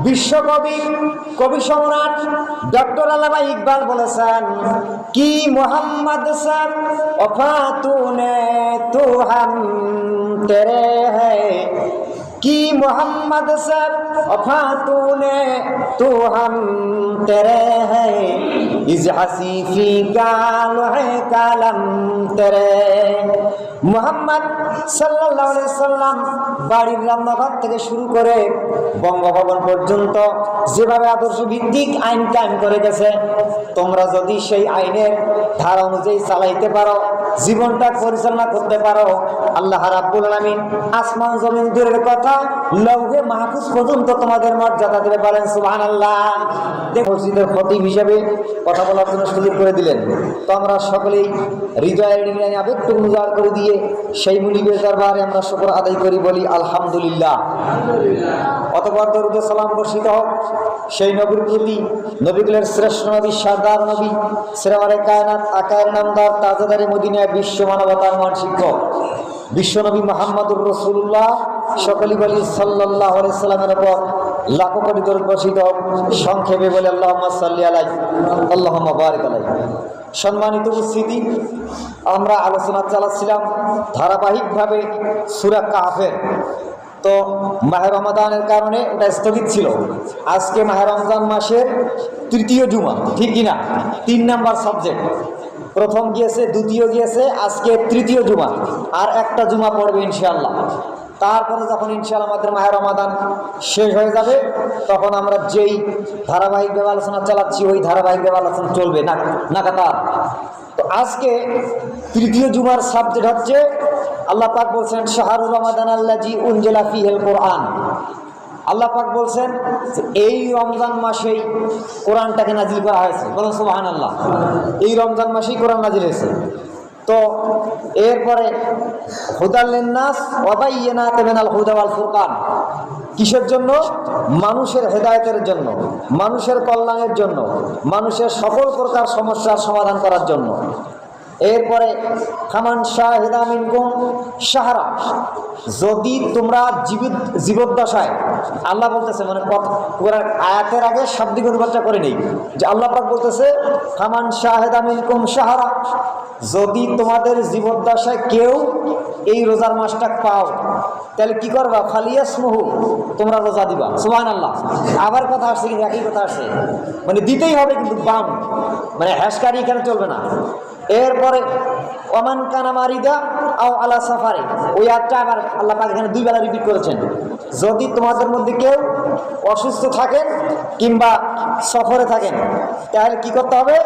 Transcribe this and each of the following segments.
বিশ্বকবি কবি সম্রাট ডক্টর আল্লামা ইকবাল বলেছেন, কি মোহাম্মদ সব वफा तूने तू हम तेरे है, की मोहम्मद सर वफा तूने तू हम तेरे है, इस हसी फी गाल है कालम तेरे। মোহাম্মদ সাল্লাল্লাহু আলাইহি সাল্লাম বাড়ির রান্নাঘর থেকে শুরু করে বঙ্গভবন পর্যন্ত যেভাবে আদর্শ ভিত্তিক আইন কায়েম করে গেছে, তোমরা যদি সেই আইনের ধারা অনুযায়ী চালাইতে পারো, জীবনটা পরিচালনা করতে পারো, আল্লাহ রাব্বুল আলামিন আসমান জমিন দূরের কথা লৌহে মাহফুজ পর্যন্ত তোমাদের মর্যাদা দেবে। বলেন সুবহানাল্লাহ। মসজিদের খতিব হিসেবে কথা বলার জন্য সুযোগ করে দিলেন, তো আমরা সকলেই হৃদয়ের নিংড়ানি আবেগটুকু উজাড় করে দিয়ে সেই মুনিবের দরবারে আমরা শুকর আদায় করি, বলি আলহামদুলিল্লাহ। অতঃপর দরুদ ও সালাম বর্ষিত হোক সেই নবীর প্রতি, নবীকুলের শ্রেষ্ঠ নবী, সরদার নবী, সেরাওয়ারে কায়নাত, আকায়ের নামদার, তাজদারে মদিনায়, বিশ্ব মানবতার মহান শিক্ষক বিশ্বনবী মুহাম্মদুর রাসূলুল্লাহ সকলেই বলি সাল্লাল্লাহু আলাইহি সাল্লামের উপর লাখো কোটি দরুদ বর্ষিত হোক। সংক্ষেপে বলে আল্লাহুম্মা সাল্লি আলাইহি আল্লাহুম্মা বারিক আলাইহি। সম্মানিত উপস্থিতি, আমরা আলোচনা চালাচ্ছিলাম ধারাবাহিকভাবে সূরা কাহফের। তো মাহে রমাদানের কারণে এটা স্থগিত ছিল। আজকে মাহে রমজান মাসের তৃতীয় জুমা, ঠিক কিনা? 3 নাম্বার সাবজেক্ট। প্রথম গিয়েছে, দ্বিতীয় গিয়েছে, আজকে তৃতীয় জুমা। আর একটা জুমা পড়বে ইনশাআল্লাহ। তারপরে যখন ইনশাআল্লাহ আমাদের মাহে রমাদান শেষ হয়ে যাবে, তখন আমরা যেই ধারাবাহিকভাবে আলোচনা চালাচ্ছি ওই ধারাবাহিকভাবে আলোচনা চলবে নাকাতার। তো আজকে তৃতীয় জুমার সাবজেক্ট হচ্ছে, আল্লাহ পাক বলছেন শাহরুর রমাদান আল্লাজি উনজিলা ফিহিল কোরআন। আল্লাহ পাক বলছেন এই রমজান মাসেই কোরআনটাকে নাজিল করা হয়েছে। বলুন সুবহানাল্লাহ। এই রমজান মাসেই কোরআন নাজিল হয়েছে। তো এরপরে হুদাল লিন্নাস ওয়া বায়্যিনাতিন মিনাল হুদা ওয়াল ফুরকান। কিসের জন্য? মানুষের হেদায়েতের জন্য, মানুষের কল্যাণের জন্য, মানুষের সকল প্রকার সমস্যার সমাধান করার জন্য। এরপরে ফামান শাহিদা মিনকুম শাহরা, যদি তোমরা জীবদ্দশায়, আল্লাহ বলতেছে, মানে পুরো আয়াতের আগে শাব্দিক অনুবাদটা করে নেই, যে আল্লাহ পাক বলতেছে ফামান শাহিদা মিনকুম শাহরা, যদি তোমাদের জীবদ্দশায় কেউ এই রোজার মাসটা পাও, তাহলে কি করবা? ফালিয়াসমহু, তোমরা রোজা দিবা। সুবহানাল্লাহ। আবার কথা আসছে, কিন্তু একই কথা আসছে, মানে দিতেই হবে, কিন্তু বাম, মানে হ্যাশকারি এখানে চলবে না। এরপরে ওমান কানা মারিদা আও আলা সাফারে, ওই আয়াতটা আবার আল্লাহ পাক এখানে 2 বেলা রিপিট করেছেন। যদি তোমাদের মধ্যে কেউ অসুস্থ থাকেন কিংবা সফরে থাকেন, তাহলে কি করতে হবে?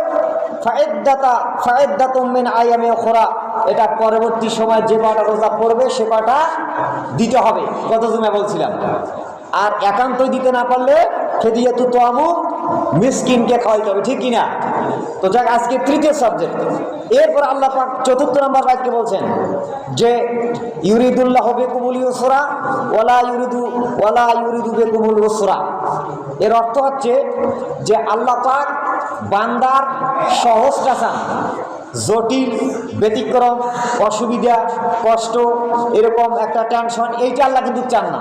ফাইদ্দাতুম মিন আইয়ামি উখরা, এটা পরবর্তী সময় যে কটা রোজা পড়বে সে কটা দিতে হবে। কত জুমা বলছিলাম। আর একান্তই দিতে না পারলে ফিদিয়াতু তাআমু, মিসকিনকে খাওয়াইতে হবে, ঠিক কিনা? তো যাক, আজকে তৃতীয় সাবজেক্ট। এরপর আল্লাহ পাক 4th নাম্বার বাক্যে বলছেন যে ইউরিদুল্লাহু বিকুমুল ইউসরা ওয়ালা ইউরিদু বিকুমুল উসরা। এর অর্থ হচ্ছে যে আল্লাহ পাক বান্দার সহজটা চান, জটিল, ব্যতিক্রম, অসুবিধা, কষ্ট, এরকম একটা টেনশন, এইটা আল্লাহ কিন্তু চান না।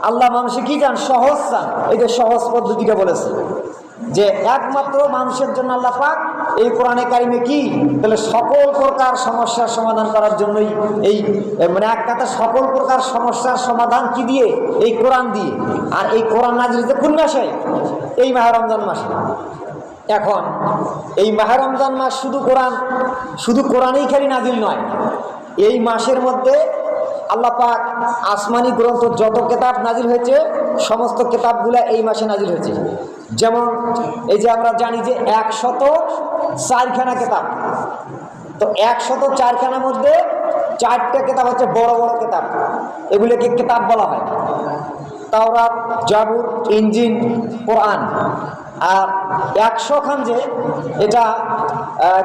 আল্লাহ মানুষে কি চান? সহজ চান। এই যে সহজ পদ্ধতিটা বলেছে, যে একমাত্র মানুষের জন্য আল্লাহ পাক এই কোরআনে কারিমে কি, তাহলে সকল প্রকার সমস্যার সমাধান করার জন্যই এই, মানে এক কথা সকল প্রকার সমস্যার সমাধান কি দিয়ে? এই কোরআন দিয়ে। আর এই কোরআন নাজিল হয়েছে কোন মাসে? এই মাহে রমজান মাসে। এখন এই মাহে রমজান মাস শুধু কোরআনেই খালি নাজিল নয়, এই মাসের মধ্যে আল্লাহ পাক আসমানি গ্রন্থ যত কিতাব নাজিল হয়েছে সমস্ত কিতাবগুলো এই মাসে নাজিল হয়েছে। যেমন এই যে আমরা জানি যে 104খানা কিতাব, তো 104খানার মধ্যে 4টে কিতাব হচ্ছে বড় বড় কিতাব, এগুলোকে কিতাব বলা হয়। তাওরাত, জাবুর, ইনজিল, কোরআন। আর 100 খান যে, এটা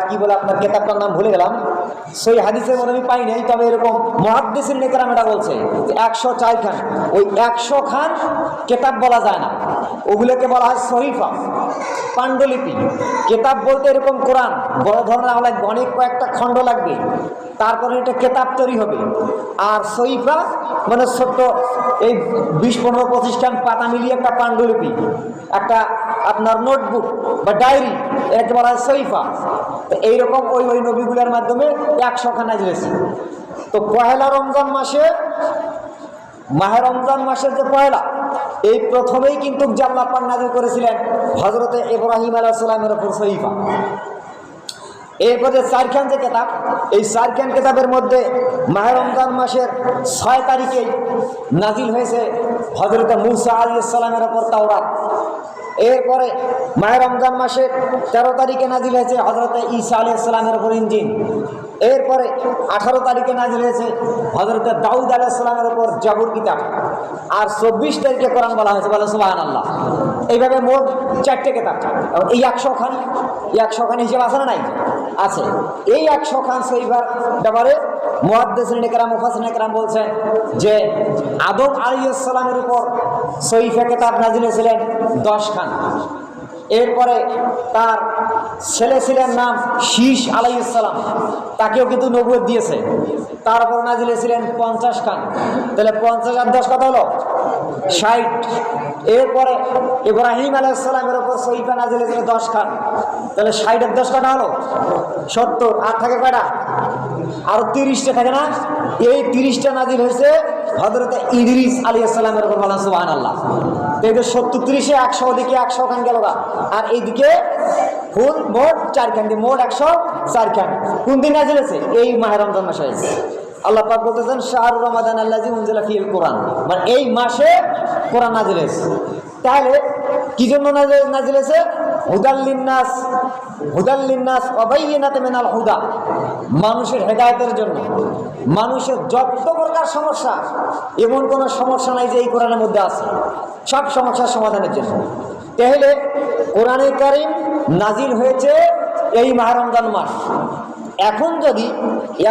কি বলে, আপনার কিতাবটার নাম ভুলে গেলাম, সই হাদিসের মধ্যে আমি পাই নাই, তবে এরকম মুহাদ্দিসিন নেকরাম এটা বলছে 104 খান। ওই 100 খান কিতাব বলা যায় না, ওগুলোকে বলা হয় সহিফা, পাণ্ডুলিপি। কেতাব বলতে এরকম কোরআন বড় ধরনের হলে অনেক কয়েকটা খণ্ড লাগবে, তারপরে এটা কেতাব তৈরি হবে। আর সহিফা মানে ছোট্ট এই 20-15-25 পাতা মিলিয়ে একটা পাণ্ডুলিপি, একটা আপনার নোটবুক বা ডায়েরি, এটাকে বলা হয় সহিফা। তো এইরকম ওই নবীগুলোর মাধ্যমে 100 খানা দিয়েছে। তো পহেলা রমজান মাসে, মাহে রমজান মাসের যে পয়লা, এই প্রথমেই কিন্তু আল্লাহ পাক নাযিল করেছিলেন হযরতে ইব্রাহিম আলাইহিস সালামের উপর সহিফা। এরপরে 4খান যে কিতাব, এই 4খান কিতাবের মধ্যে মাহে রমজান মাসের 6 তারিখে নাযিল হয়েছে হযরতে মূসা আলাইহিস সালামের উপর তাওরাত। এরপরে মাহে রমজান মাসের 13 তারিখে নাযিল হয়েছে হযরতে ঈসা আলাইহিস সালামের উপর ইনজিল। এরপরে 18 তারিখে নাযিল হয়েছে হযরতে দাউদ আলাইহিস সালামের উপর জাবুর কিতাব। আর 24 তারিখে কোরআন বলা হয়েছে, বলে সুবহানাল্লাহ। এইভাবে মোট 4টে কিতাব। এই 100 খান হিসেবে আছে না নাই? আছে। এই 100 খান সহিফার ব্যাপারে মুহাদ্দিসিন ইকরাম, মুফাসসিরিন ইকরাম বলছেন যে আদম আলাইহিস সালামের উপর সহিফা কিতাব নাযিল হয়েছিলেন 10 খান। এরপরে তার ছেলে ছিলেন নাম শীষ আলাইহিস সালাম, তাকেও কিন্তু নবুয়ত দিয়েছে, তার উপর নাযিল হয়েছিলেন 50 খান। তাহলে 50 আর 10 কত হলো? 60। এরপরে ইব্রাহিম আলাইহিস সালামের উপর সহিফা নাযিল হয়েছিল 10 খান। তাহলে 60 আর 10 কটা হলো? 70। আর থাকে কয়টা? আরো 30টা থাকে না? এই 30টা নাযিল হয়েছে হযরতে ইদ্রিস আলাইহিস সালামের উপর, বলেন সুবহানাল্লাহ। তো এই যে 70 30-এ 100, ওদিকে 100 খান গেল গা, আর এইদিকে ফুল মোট 4 খান, মোট 104 খান। কোন দিন নাযিল হয়েছে? এই মাহে রমজান মাসে হয়েছে। আল্লাহ পাক বলতেছেন শাহরুর রমাদান আল্লাযী উনজিলা ফীহিল কোরআন, মানে এই মাসে কোরআন নাযিল হয়েছে। তাহলে কি জন্য নাযিল হয়েছে? হুদাল্লিন্নাস ওয়া বাইয়িনাতিন মিনাল হুদা, মানুষের হেদায়েতের জন্য। মানুষের যত প্রকার সমস্যা, এমন কোনো সমস্যা নাই যে এই কোরআনের মধ্যে আছে, সব সমস্যার সমাধানের জন্য। তাহলে কোরআনে কারীম নাযিল হয়েছে এই মাহে রমজান মাস।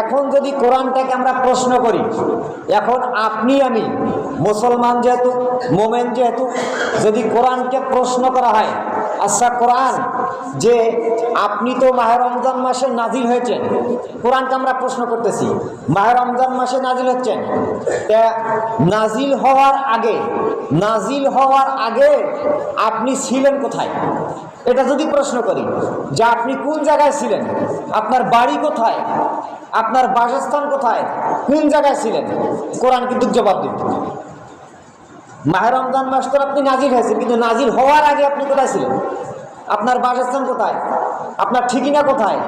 এখন যদি কোরআনটাকে আমরা প্রশ্ন করি, এখন আপনি আমি মুসলমান যেহেতু, মোমেন যেহেতু, যদি কোরআনকে প্রশ্ন করা হয়, আচ্ছা কোরআন যে আপনি তো মাহে রমজান মাসে নাযিল হয়েছেন, কোরআনকে আমরা প্রশ্ন করতেছি মাহে রমজান মাসে নাযিল হচ্ছেন, তা নাযিল হওয়ার আগে আপনি ছিলেন কোথায়? এটা যদি প্রশ্ন করি যে আপনি কোন জায়গায় ছিলেন, আপনার বাড়ি কোথায়, আপনার বাসস্থান কোথায়, কোন জায়গায় ছিলেন, কোরআন কিন্তু জবাব দিবে। মাহে রমজান মাস তো আপনি নাযিল হয়েছেন, কিন্তু নাযিল হওয়ার আগে আপনি কোথায় ছিলেন, আপনার বাসস্থান কোথায়, আপনার ঠিকানা কোথায়,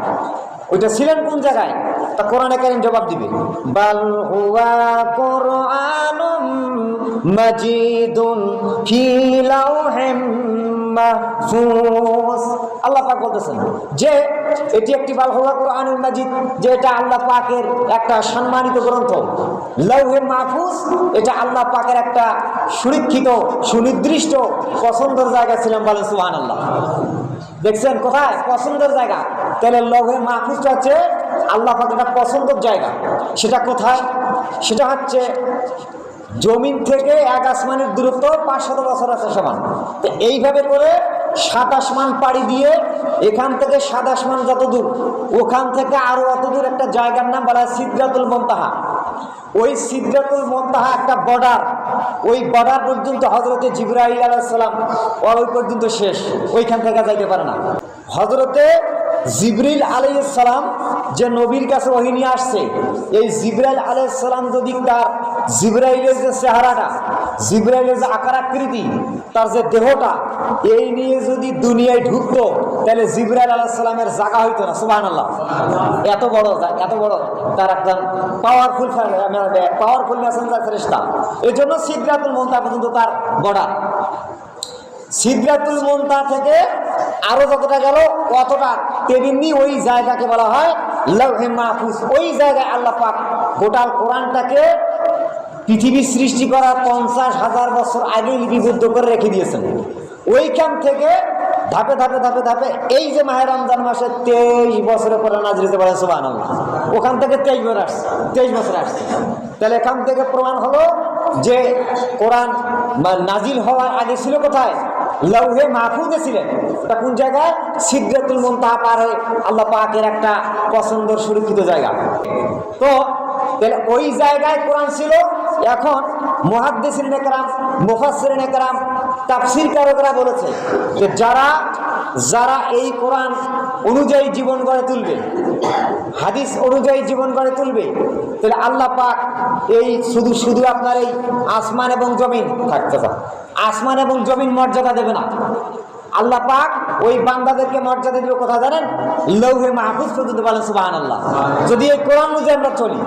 ওইটা ছিলেন কোন জায়গায়, তা কোরআনে কারীম জবাব দিবে। বাল হুয়া কুরআনুম মাজিদুন ফি লাওহিম মাহফুজ। আল্লাহ পাক বলতেছেন যে এটি একটি বাল হুয়া কুরআনুল মাজিদ, যে এটা আল্লাহ পাকের একটা সম্মানিত গ্রন্থ। লাওহে মাহফুজ, এটা আল্লাহ পাকের একটা সুরক্ষিত, সুনির্দিষ্ট পছন্দের জায়গা ছিলেন, বলেন সুবহানাল্লাহ। দেখছেন কোথায়? পছন্দের জায়গা। তাহলে লৌহে মাহফুজটা হচ্ছে আল্লাহ পাকের একটা পছন্দের জায়গা। সেটা কোথায়? সেটা হচ্ছে জমিন থেকে 1 আসমানের দূরত্ব 500 বছর আছে সমান। তো এইভাবে করে 7 আসমান পাড়ি দিয়ে এখান থেকে 7 আসমান যত দূর, ওখান থেকে আরো অত দূর একটা জায়গার নাম বলা হয় সিদরাতুল মুনতাহা। ওই সিদরাতুল মুনতাহা একটা বর্ডার, ওই বর্ডার পর্যন্ত হযরতে জিবরাইল আলাইহিস সালাম ওই পর্যন্ত শেষ, ওইখান থেকে যাইতে পারে না। হযরতে জিবরিল আলাইহিস সালাম যে নবীর কাছে ওহী নিয়ে আসছে, এই জিবরাইল আলাইহিস সালাম যদি তার জিবরাইলের যে চেহারাটা, জিবরাইলের যে আকার আকৃতি, তার যে দেহটা, এই নিয়ে যদি দুনিয়ায় ঢুকতো, তাহলে জিবরাইল আলাইহিস সালামের জায়গা হইতো না। সুবহানাল্লাহ। এত বড় তার একজন পাওয়ারফুল মেসেঞ্জার ফেরেশতা। এই জন্য সিদরাতুল মুনতাহা পর্যন্ত তার বর্ডার। সিদরাতুল মুনতাহা থেকে আরো যতটা গেল অতটা, তেমনি ওই জায়গাকে বলা হয় লাওহে মাহফুজ। ওই জায়গায় আল্লাহ পাক গোটা কোরআনটাকে পৃথিবী সৃষ্টি করার 50,000 বছর আগে লিপিবদ্ধ করে রেখে দিয়েছেন। ওইখান থেকে ধাপে ধাপে ধাপে ধাপে এই যে মাহে রমজান মাসে 23 বছরের পরে নাযিল হতে পারে, সুবহানাল্লাহ। ওখান থেকে 23 বছর আসছে। তাহলে এখান থেকে প্রমাণ হলো যে কোরআন নাযিল হওয়ার আগে ছিল কোথায়? লৌহে মাহফুজে ছিলেন। ওটা কোন জায়গায়? সিদরাতুল মুনতাহা পার হয়ে আল্লাহ পাকের একটা পছন্দের সুরক্ষিত জায়গা। তো তাহলে ওই জায়গায় কোরআন ছিল। এখন মুহাদ্দিসিন একরাম, মুফাসসিরিন একরাম, তাফসীরকারকরা বলেছে যে যারা এই কোরআন অনুযায়ী জীবন গড়ে তুলবে, হাদিস অনুযায়ী জীবন গড়ে তুলবে, তাহলে আল্লাহ পাক এই শুধু আপনার এই আসমান এবং জমিন থাকতে পারে, আসমান এবং জমিন মর্যাদা দেবে না। আল্লাহ পাক ওই বান্দাদেরকে মর্যাদা দেবে কোথায় জানেন? লৌহে মাহফুজ পর্যন্ত। বলেন সুবহানাল্লাহ। যদি এই কোরআন অনুযায়ী আমরা চলি,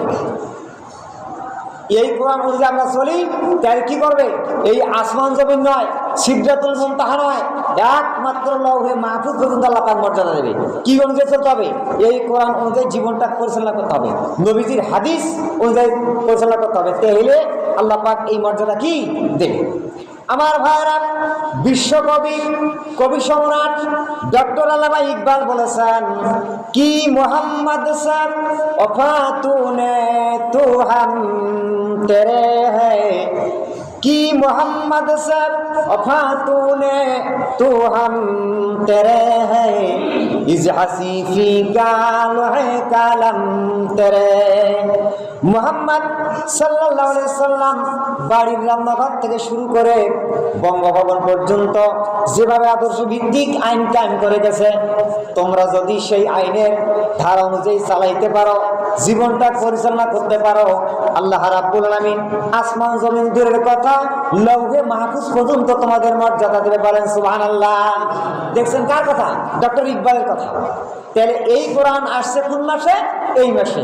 এই কোরআন অনুযায়ী আমরা চলি, তাহলে কি করবে? এই আসমান জমিন নয়, সিদরাতুল মুনতাহা নয়, একমাত্র লৌহে মাহফুজ পর্যন্ত আল্লাহ পাক মর্যাদা দেবে। কি অনুযায়ী চলতে হবে? এই কোরআন অনুযায়ী জীবনটা পরিচালনা করতে হবে, নবীজির হাদিস অনুযায়ী পরিচালনা করতে হবে, তাহলে আল্লাহ পাক এই মর্যাদা কি দেবে। আমার ভাইরা, বিশ্বকবি, কবি সম্রাট ডক্টর আল্লামা ইকবাল বলেছেন, কি মোহাম্মদ সব ওফাতুনে তু হাম তেরে হ্যায়, কি মোহাম্মদ সব ওফাতুনে তু হাম তেরে হ্যায়, ইজ হাসি ফি গাল হ্যায় কালাম তেরে। মুহাম্মদ সাল্লাল্লাহু আলাইহি সাল্লাম বাড়ির রান্নাঘর থেকে শুরু করে বঙ্গভবন পর্যন্ত যেভাবে আদর্শ ভিত্তিক আইন কায়েম করে গেছে, তোমরা যদি সেই আইনের ধারা অনুযায়ী চালাইতে পারো, জীবনটা পরিচালনা করতে পারো, আল্লাহ রাব্বুল আলামিন আসমান জমিন দূরের কথা লৌহে মাহফুজ পর্যন্ত তোমাদের মর্যাদা দেবে। বলেন সুবহানাল্লাহ। দেখছেন কার কথা? ডক্টর ইকবালের কথা। তাহলে এই কোরআন আসছে কোন মাসে? এই মাসে।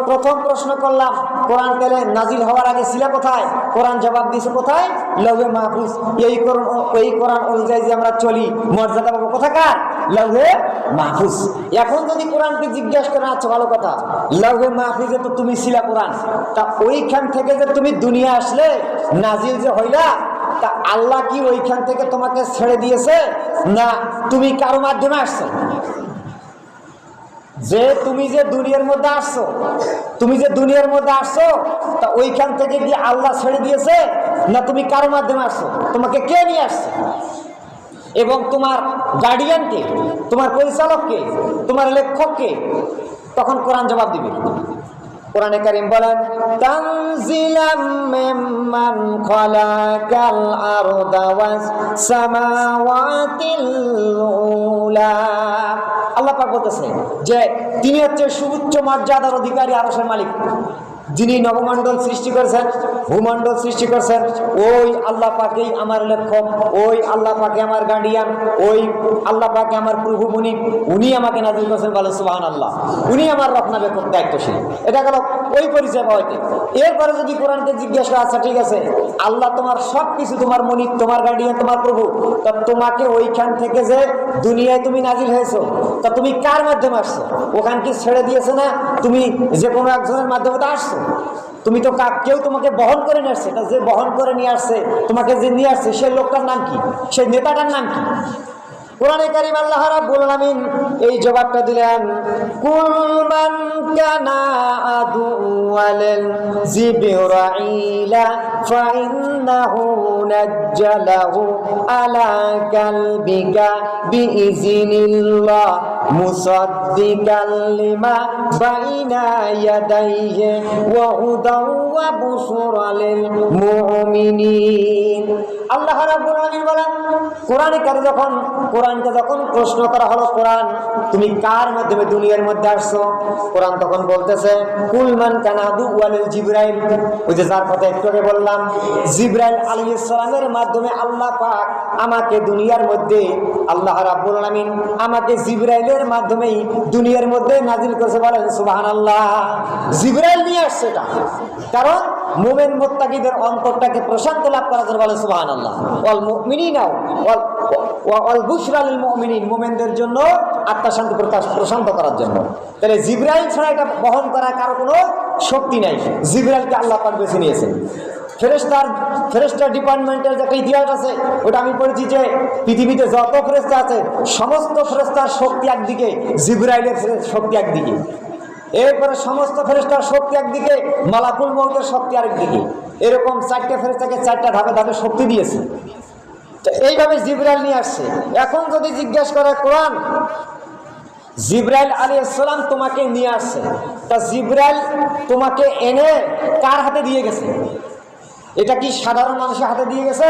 প্রথম প্রশ্ন করলাম, কোরআন তাহলে নাজিল হওয়ার আগে ছিল কোথায়? কোরআন জবাব দিয়েছে কোথায়? লৌহে মাহফুজ। এই কোরআন অনুযায়ী যে আমরা চলি, মর্যাদা পাবো কোথাকার? লৌহে মাহফুজ। এখন যদি কোরআনকে জিজ্ঞাসা করে, আচ্ছা ভালো কথা, লৌহে মাহফুজে তো তুমি ছিলা কোরআন, তা ওইখান থেকে যে তুমি দুনিয়া আসলে, নাজিল যে হইলা, তা আল্লাহ কি ওইখান থেকে তোমাকে ছেড়ে দিয়েছে, না তুমি কারো মাধ্যমে আসছো? যে তুমি যে দুনিয়ার মধ্যে আসছো, তা ওইখান থেকে কি আল্লাহ ছেড়ে দিয়েছে, না তুমি কারো মাধ্যমে আসছো? তোমাকে কে নিয়ে আসছে? এবং তোমার গার্ডিয়ানকে, তোমার পরিচালককে, তোমার লেখককে? তখন কোরআন জবাব দিবে। কোরআনে কারীম বলেন, তানজিলাম মিম্মান খালাকাল আরদা ওয়াস সামাওয়াতিল উলা। আল্লাহ পাক বলতেছে যে তিনি হচ্ছে সুউচ্চ মর্যাদার অধিকারী, আরশের মালিক, যিনি নবমণ্ডল সৃষ্টি করেছেন, ভূমণ্ডল সৃষ্টি করেছেন। ওই আল্লাহ পাকেই আমার লেখক, ওই আল্লাহ পাকে আমার গার্ডিয়ান, ওই আল্লাহ পাকে আমার প্রভু মুনিব, উনি আমাকে নাজিল করেছেন। বলে সুবহানাল্লাহ। উনি আমার রক্ষণাবেক্ষক, দায়িত্বশীল। এটা গেল ওই পরিচয় পাওয়াতে। এরপরে যদি কোরআনকে জিজ্ঞেস করে, আচ্ছা ঠিক আছে, আল্লাহ তোমার সব কিছু, তোমার মুনিব, তোমার গার্ডিয়ান, তোমার প্রভু, তা তোমাকে ওইখান থেকে যে দুনিয়ায় তুমি নাজিল হয়েছো, তা তুমি কার মাধ্যমে আসছো? ওখান কি ছেড়ে দিয়েছে, না তুমি যে কোনো একজনের মাধ্যমে তো আসছো? তুমি তো কেউ তোমাকে বহন করে নিয়ে আসছে। তা যে বহন করে নিয়ে আসছে, তোমাকে যে নিয়ে আসছে, সেই লোকটার নাম কি? সেই নেতাটার নাম কি? কোরআনে কারীম আল্লাহ রাব্বুল আলামিন এই জবাবটা দিলেন, কুল মান কানা আদুওয়াল জিবরাইলা ফাইন্নাহু নাজ্জালাহু আলা কালবিকা বিইজনিল্লাহ মুসাদ্দিকাল লিমা বাইনা ইয়াদাইহি ওয়া হুদাও ওয়া বুশরা লিল মুমিনিন। আল্লাহ রাব্বুল আলামিন বলেন, কোরআনকে যখন প্রশ্ন করা হলো, কোরআন তুমি কার মাধ্যমে দুনিয়ার মধ্যে আসছো, কোরআন তখন বলতেছে, কুল মান কানা আদুওয়াল জিবরাইল। ওই যে যার কথা একটু আগে বললাম, জিবরাইল আলাইহিস সালামের মাধ্যমে আল্লাহ পাক আমাকে দুনিয়ার মধ্যে, আল্লাহ রাব্বুল আলামিন আমাকে জিবরাইলের মাধ্যমেই দুনিয়ার মধ্যে নাজিল করেছে। বলেন সুবহানাল্লাহ। জিবরাইল নিয়ে আসছে এটা, কারণ মুমিন মুত্তাকিদের অন্তরটাকে প্রশান্ত লাভ করার জন্য। বলেন সুবহানাল্লাহ। ওয়াল মুমিনিনা ওয়াল বুশরা লিল মুমিনিন, মুমিনদের জন্য আত্মা শান্তি প্রশান্ত করার জন্য। তাহলে জিবরাইল ছাড়া এটা বহন করার কারো কোনো শক্তি নাই। জিবরাইলকে আল্লাহ পাক বেছে নিয়েছেন। ফেরেশতা ডিপার্টমেন্টের যে একটা ইতিহাস আছে, ওটা আমি পড়েছি যে পৃথিবীতে যত ফেরেশতা আছে, সমস্ত ফেরেশতার শক্তি একদিকে, জিবরাইলের শক্তি একদিকে। এরপরে সমস্ত ফেরেশতার শক্তি একদিকে, মালাকুল মউতের শক্তি আরেকদিকে। এরকম চারটে ফেরেশতাকে চারটা ধাপে ধাপে শক্তি দিয়েছে। তো এইভাবে জিবরাইল নিয়ে আসছে। এখন যদি জিজ্ঞাসা করে কোরআন জিবরাইল আলাইহিস সালাম তোমাকে নিয়ে আসছে, তা জিবরাইল তোমাকে এনে কার হাতে দিয়ে গেছে? এটা কি সাধারণ মানুষের হাতে দিয়ে গেছে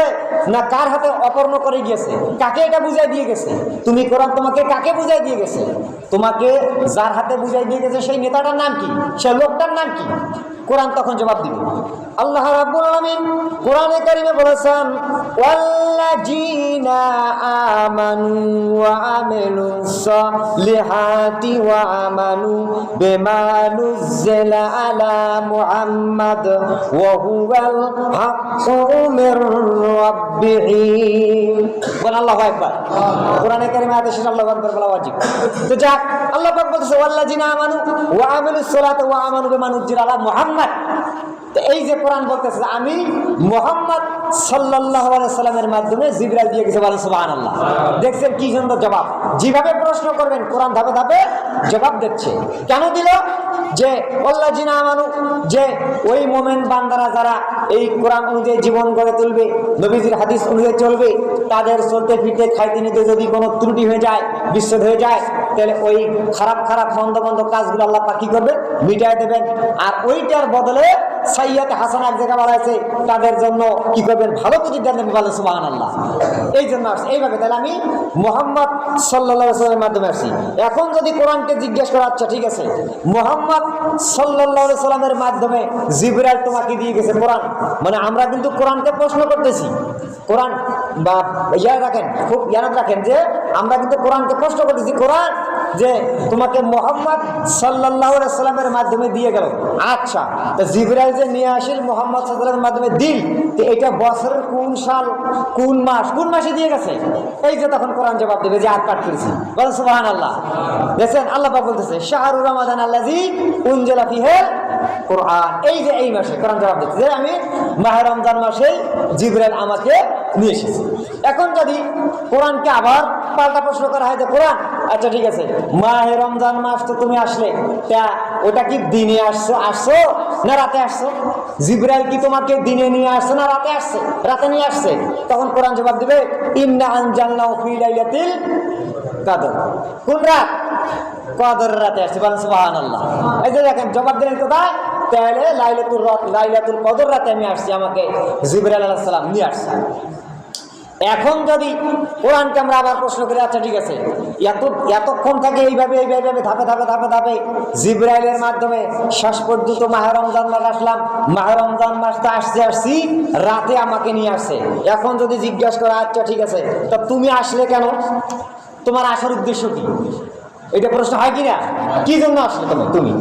না কার হাতে অপর্ণ করে গিয়েছে? কাকে এটা বুঝাই দিয়ে গেছে? তুমি কোরআন তোমাকে কাকে বুঝাই দিয়ে গেছে? তোমাকে যার হাতে বুঝাই দিয়ে গেছে সেই নেতাটার নাম কি, সেই লোকটার নাম কি? কোরআন তখন জবাব দিবে। আল্লাহ রাব্বুল আলামিন কোরআনে কারিমে বলেছেন, ওয়াল্লাযীনা আমানু ওয়া আমিলুস সালিহাতি ওয়া আমানু বিমা নুজিলা আলা মুহাম্মাদ ওয়া হুয়াল হাক্কু মির রাব্বিহিম। বলেন আল্লাহু আকবার। কোরআনে কারিমে আদেশ আল্লাহু আকবার বলা ওয়াজিব। তো যাক, আল্লাহ পাক বলতেছে ওয়াল্লাযীনা আমানু ওয়া আমিলুস সালাতি ওয়া আমানু বিমা নুজিলা আলা মুহাম্মাদ। তো এই যে কোরআন বলতেছে আমি মুহাম্মদ সাল্লাল্লাহু আলাইহি সাল্লামের মাধ্যমে জিবরাইল দিয়ে গেছে, বলেন সুবহানাল্লাহ। দেখছেন কি সুন্দর জবাব। যেভাবে প্রশ্ন করবেন কোরআন ধাপে ধাপে জবাব দিচ্ছে। কেন দিল? যে আল্লাযীনা আমানু, যে ওই মুমিন বান্দারা যারা এই কোরআন অনুযায়ী জীবন গড়ে তুলবে, নবীজির হাদিস অনুযায়ী চলবে, তাদের চলতে ফিরতে খাইতে নিতে যদি কোনো ত্রুটি হয়ে যায়, বিচ্ছেদ হয়ে যায়, তাহলে ওই খারাপ খারাপ মন্দ মন্দ কাজগুলো আল্লাহ পাক কি করবেন? মিটাই দেবেন। আর ওইটার বদলে সাইয়্যাতে হাসানা এক জায়গা বলা হয়েছে, তাদের জন্য কি করবেন? ভালো প্রতিদান দেবেন, বলেন সুবহানাল্লাহ। এই জন্য আসছে এইভাবে। তাহলে আমি মুহাম্মদ সাল্লাল্লাহু আলাইহি ওয়াসাল্লামের মাধ্যমে আসছি। এখন যদি কোরআনকে জিজ্ঞেস করা, আচ্ছা ঠিক আছে, মুহাম্মদ সাল্লাল্লাহু আলাইহি ওয়াসাল্লামের মাধ্যমে জিবরাইল তোমাকে দিয়ে গেছে কোরআন, মানে আমরা কিন্তু কোরআনকে প্রশ্ন করতেছি। কোরআন বা ইয়াদ রাখেন, খুব ইয়াদ রাখেন যে আমরা কিন্তু কোরআনকে প্রশ্ন করতেছি। কোরআন যে তোমাকে মুহাম্মদ সাল্লাল্লাহু আলাইহি ওয়াসাল্লামের মাধ্যমে দিয়ে গেল, আচ্ছা তো জিবরাইল যে নিয়ে আসিল মুহাম্মদ সাল্লাল্লাহু আলাইহি ওয়াসাল্লামের মাধ্যমে দিল, তো এটা বছরের কোন সাল, কোন মাস, কোন মাসে দিয়ে গেছে? এই যে তখন কোরআন জবাব দেবে যে আট পাঠ করেছি, বলেন সুবহানাল্লাহ। দেখেন আল্লাহ পাক বলতেছে শাহরুর রমাদান আল্লাযী উনজিলা ফীহিল কোরআন। এই যে এই মাসে কোরআন জবাব দিচ্ছে যে আমি মাহে রমজান মাসে জিবরাইল আমাকে নিয়ে এসেছি। এখন যদি কোরআনকে আবার পাল্টা প্রশ্ন করা হয় যে কোরআন আচ্ছা ঠিক আছে, মাহে রমজান মাস তো তুমি আসলে, তা ওটা কি দিনে আসছো না রাতে আসছো? জিবরাইল কি তোমাকে দিনে নিয়ে আসছে না রাতে আসছে? রাতে নিয়ে আসছে। তখন কোরআন জবাব দিবে ইন্না আনজালনাহু ফী লাইলাতিল কদর। কোন রাত? কদর রাতে আসছে, বলেন সুবহানাল্লাহ। এই যে দেখেন জবাব দিলেন কোথায়? তাহলে লাইলাতুল কদর রাতে আমি আসছি, আমাকে জিবরাইল আলাইহিস সালাম নিয়ে আসছে। এখন যদি কোরআনকে আমরা আবার প্রশ্ন করি, আচ্ছা ঠিক আছে, এতক্ষণ থেকে এইভাবে ধাপে ধাপে ধাপে ধাপে জিবরাইলের মাধ্যমে শেষ পর্যন্ত মাহে রমজান মাস আসলাম, মাহে রমজান মাসটা আসছি রাতে আমাকে নিয়ে আসছে। এখন যদি জিজ্ঞাসা করা, আচ্ছা ঠিক আছে, তা তুমি আসলে কেন? তোমার আসার উদ্দেশ্য কি? এটা প্রশ্ন হয় কিনা? কি জন্য আসলে তুমি?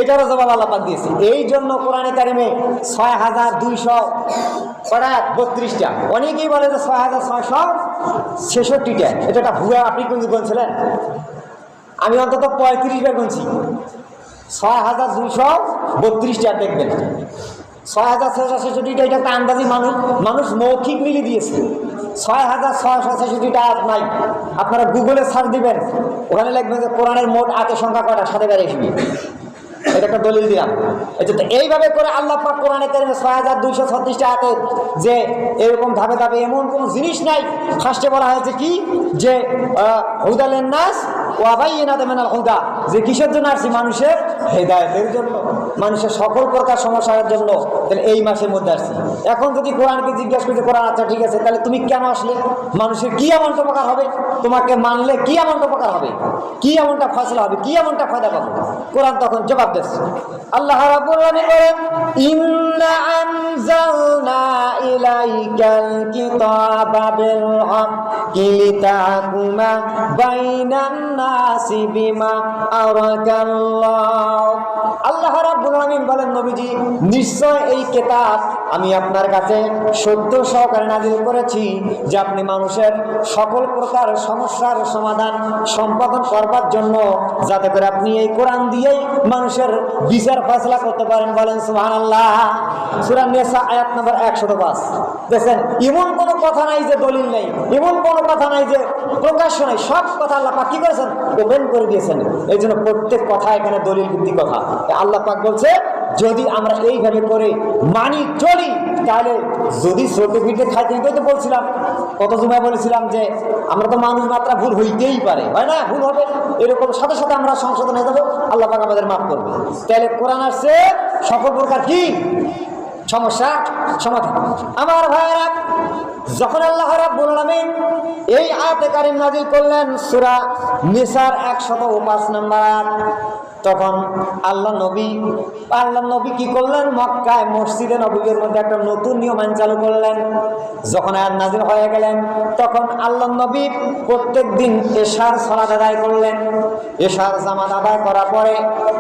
এটারও জবাব আল্লাহ পাক দিয়েছে। এই জন্য কোরআনে কারিমে 6232টা, অনেকেই বলে যে 6666টা, এটা একটা ভুয়া। আপনি কোন গুনছিলেন? আমি অন্তত 35 বার গুনছি। 6232টা দেখবেন। 6666টা এটা একটা আন্দাজি মানুষ মৌখিক মিলিয়ে দিয়েছে। 6666টা আয়াত নাই। আপনারা গুগলে সার্চ দিবেন, ওখানে লিখবেন যে কোরআনের মোট আয়াতের সংখ্যা কয়টা, সাথে বেড়ে আসবে। এটা একটা দলিল দিলাম। এইভাবে করে আল্লাহ পাক কোরআনে কারিমে 6236টা আয়াতে যে এরকম ধাপে ধাপে এমন কোন জিনিস নাই। ফার্স্টে বলা হয়েছে কি যে হুদাল লিন-নাস ওয়া বায়িনাতুম মিনাল হুদা, যে কিসের জন্য আসছে? মানুষের হেদায়েতের জন্য, মানুষের সকল প্রকার সমস্যার জন্য। তাহলে এই মাসের মধ্যে আসছে। এখন যদি কোরআনকে জিজ্ঞাসা করি, কোরআন আচ্ছা ঠিক আছে, তাহলে তুমি কেন আসলে? মানুষের কি এমন উপকার হবে? তোমাকে মানলে কি এমন উপকার হবে? কি এমনটা ফয়সালা হবে? কি এমনটা ফায়দা পাবে? কোরআন তখন জবাব দিচ্ছে। আল্লাহ রাব্বুল আলামিন বলেন ইন্না আনজালনা ইলাইকাল কিতাবা বিল হাক্কি লিতাহকুমা বাইনান নাসি বিমা আরাকাল্লাহ। আল্লাহ রাব্বুল আলামিন বলেন নবীজি, নিশ্চয় এই কিতাব আমি আপনার কাছে সত্য সহকারে নাযিল করেছি যে আপনি মানুষের সকল প্রকার সমস্যার সমাধান সম্পাদন করবার জন্য, যাতে করে আপনি এই কোরআন দিয়েই মানুষের বিচার ফয়সালা করতে পারেন, বলেন সুবহানাল্লাহ। সূরা নিসা আয়াত নম্বর 105। দেখেন এমন কোনো কথা নাই যে দলিল নেই, এমন কোনো কথা নাই যে প্রকাশ্য নাই, সব কথা আল্লাহ পাক কি করেছেন? ওপেন করে দিয়েছেন। এই জন্য প্রত্যেক কথা এখানে দলিল ভিত্তিক কথা। আল্লাহ পাক বলছে যদি আমরা এইভাবে করে মানি চলি, তাহলে যদি ছোট ফিটে খাইতে তো বলছিলাম, কত জুমায় বলেছিলাম যে আমরা তো মানুষ মাত্রা ভুল হইতেই পারে, হয় না? ভুল হবে, এরকম সাথে সাথে আমরা সংশোধন হয়ে যাবো, আল্লাহ পাক আমাদের মাফ করবে। তাহলে কোরআন আসছে সকল প্রকার কি সমস্যা সমাধান। আমার ভাইয়েরা, যখন আল্লাহ রাব্বুল আলামিন এই আয়াতে কারীম নাযিল করলেন সূরা নিসার 105 নম্বর আয়াত, তখন আল্লাহ নবী কি করলেন? মক্কায় মসজিদে নববীর মধ্যে একটা নতুন নিয়ম আইন চালু করলেন। যখন আয়াত নাযিল হয়ে গেলেন, তখন আল্লাহ নবী প্রত্যেক দিন এশার সালাত আদায় করলেন। এশার জামাত আদায় করার পরে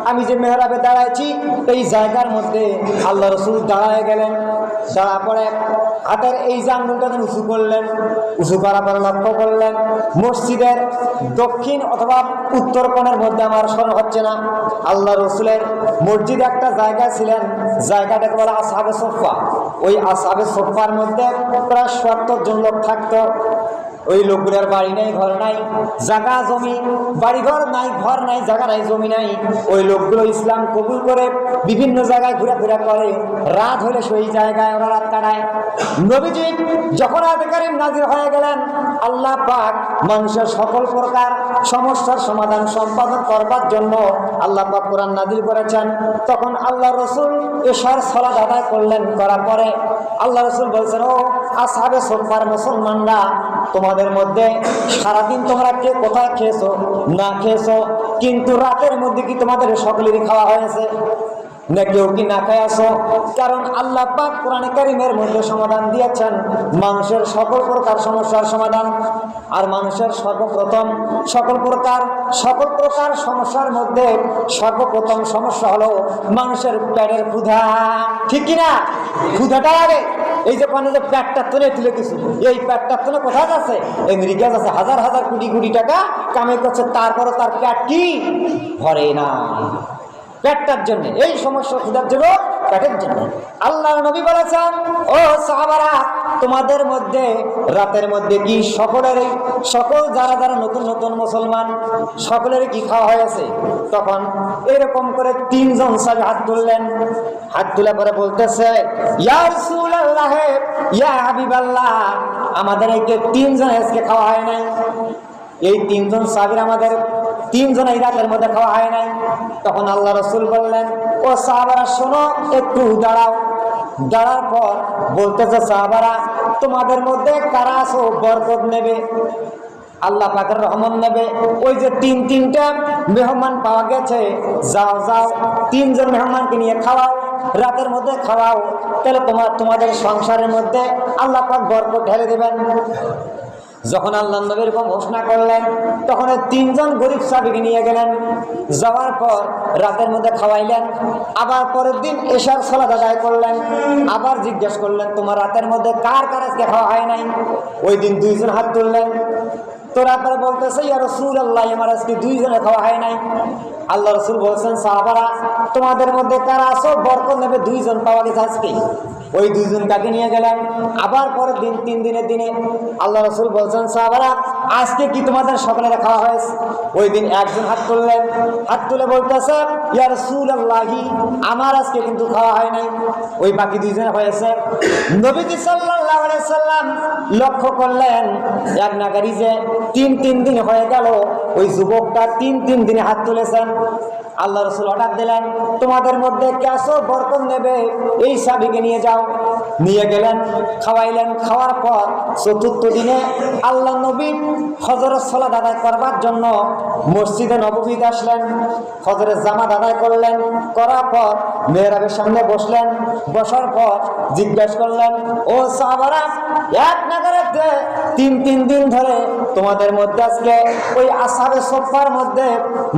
আমি যে মেহরাবে দাঁড়াইছি এই জায়গার মধ্যে আল্লাহ রাসূল দাঁড়ায় গেলেন। দাঁড়ার পরে হাতের এই জাঙ্গুলটাকে উঁচু করলেন। উঁচু করার পরে লক্ষ্য করলেন মসজিদের দক্ষিণ অথবা উত্তর কোণের মধ্যে আমার স্মরণ হচ্ছে না, আল্লাহ রসুলের মসজিদে একটা জায়গা ছিলেন, জায়গাটাকে বলে আসহাবে সোফা। ওই আসহাবে সোফার মধ্যে প্রায় 70 জন লোক থাকতো। ওই লোকগুলোর বাড়ি নাই, ঘর নাই, জায়গা জমি, বাড়ি ঘর নাই, ঘর নাই, জায়গা নাই, জমি নাই। ওই লোকগুলো ইসলাম কবুল করে বিভিন্ন জায়গায় ঘোরাফেরা করে, রাত হলে সেই জায়গায় ওরা রাত কাটায়। নবীজি যখন আয়াত কারীম নাযিল হয়ে গেলেন, আল্লাহ পাক মানুষের সকল প্রকার সমস্যার সমাধান সম্পাদন করবার জন্য আল্লাহ পাক কোরআন নাযিল করেছেন। তখন আল্লাহ রসুল এশার সালাত আদায় করলেন। করার পরে আল্লাহ রসুল বলছেন, ও আসহাবে সোফার মুসলমানরা, তোমাদের মধ্যে সারাদিন তোমরা কে কোথায় খেয়েছো না খেয়েছো, কিন্তু রাতের মধ্যে কি তোমাদের সকলেরই খাওয়া হয়েছে না কেউ কি না খেয়ে আসো? কারণ আল্লাহ পাক কোরআনে কারীমের মধ্যে সমাধান দিয়েছেন মানুষের সকল প্রকার সমস্যার সমাধান। আর মানুষের সর্বপ্রথম সকল প্রকার সমস্যার মধ্যে সর্বপ্রথম সমস্যা হলো মানুষের পেটের ক্ষুধা, ঠিক কিনা? ক্ষুধাটা আগে। এই যে পানি যে পেটটা তুলে তুলে কিছু, এই পেটটা তুলে কোথায় যাচ্ছে? আমেরিকা যাচ্ছে, হাজার হাজার কোটি কোটি টাকা কামাই করছে, তারপরে তার পেট কি ভরে না, পেটটার জন্য। এই সমস্যা ক্ষুধার জন্য, পেটের জন্য। আল্লাহ নবী বলেছেন, ও সাহাবারা, তোমাদের মধ্যে রাতের মধ্যে কি সকল যারা যারা নতুন নতুন মুসলমান সকলের কি খাওয়া হয়েছে? তখন এরকম করে 3 জন সাহাবী হাত তুললেন। হাত তুলে পরে বলতেছে, ইয়া রাসূলুল্লাহ, ইয়া হাবিবাল্লাহ, আমাদের এই 3 জন আজকে খাওয়া হয় নাই। এই 3 জন সাহাবীর আমাদের 3 জন এই রাতের মধ্যে খাওয়া হয় নাই। তখন আল্লাহ রাসূল বললেন, ও সাহাবারা শোনো, একটু দাঁড়াও। দাঁড়ার পর বলতেছে, সাহাবারা, তোমাদের মধ্যে কারা আছো বরকত নেবে, আল্লাহ পাকের রহমত নেবে? ওই যে 3টা মেহমান পাওয়া গেছে, যাও 3 জন মেহমানকে নিয়ে খাওয়াও, রাতের মধ্যে খাওয়াও, তাহলে তোমাদের সংসারের মধ্যে আল্লাহ পাক বরকত ঢেলে দেবেন। যখন আল্লাহ নবী এরকম ঘোষণা করলেন, তখন 3 জন গরিব সাহাবীকে নিয়ে গেলেন। যাওয়ার পর রাতের মধ্যে খাওয়াইলেন। আবার পরের দিন এশার সালাত আদায় করলেন। আবার জিজ্ঞেস করলেন, তোমার রাতের মধ্যে কার আজকে খাওয়া হয় নাই? ওই দিন 2 জন হাত তুললেন। তো রাতের বলতেছে, ইয়া রাসূলুল্লাহ, আমার আজকে 2 জনে খাওয়া হয় নাই। আল্লাহ রাসূল বলছেন, সাহাবারা, তোমাদের মধ্যে কারা আছো বরকত নেবে? 2 জন পাওয়া গেছে আজকে। ওই 2 জন কাকে নিয়ে গেলেন। আবার পরের দিন 3 দিনের দিনে আল্লাহ রাসূল বলছেন, সাহাবারা, আজকে কি তোমাদের সকলের খাওয়া হয়েছে? ওই দিন 1 জন হাত তুললেন। হাত তুলে বলতেছে, ইয়া রাসূলুল্লাহ, আমার আজকে কিন্তু খাওয়া হয় নাই। ওই বাকি 2 জন হয়েছে। নবীজি সাল্লাল্লাহু আলাইহি সাল্লাম লক্ষ্য করলেন, এক নাগারি যে 3 দিন হয়ে গেল, ওই যুবকটা 3 দিনে হাত তুলেছেন। আল্লাহ রাসূল অর্ডার দিলেন, তোমাদের মধ্যে কে আছো বরকত নেবে? এই সাহাবীকে নিয়ে যাও। নিয়ে গেলেন, খাওয়াইলেন। খাওয়ার পর 4র্থ দিনে আল্লাহ নবী ফজরের সালাত আদায় করবার জন্য মসজিদে নববীতে আসলেন। ফজরের জামাত আদায় করলেন। করার পর মেহরাবের সামনে বসলেন। বসার পর জিজ্ঞাসা করলেন, ও সাহাবারা, এক নাগারেতে 3 দিন ধরে তোমাদের মধ্যে আজকে ওই আসহাবে সোফার মধ্যে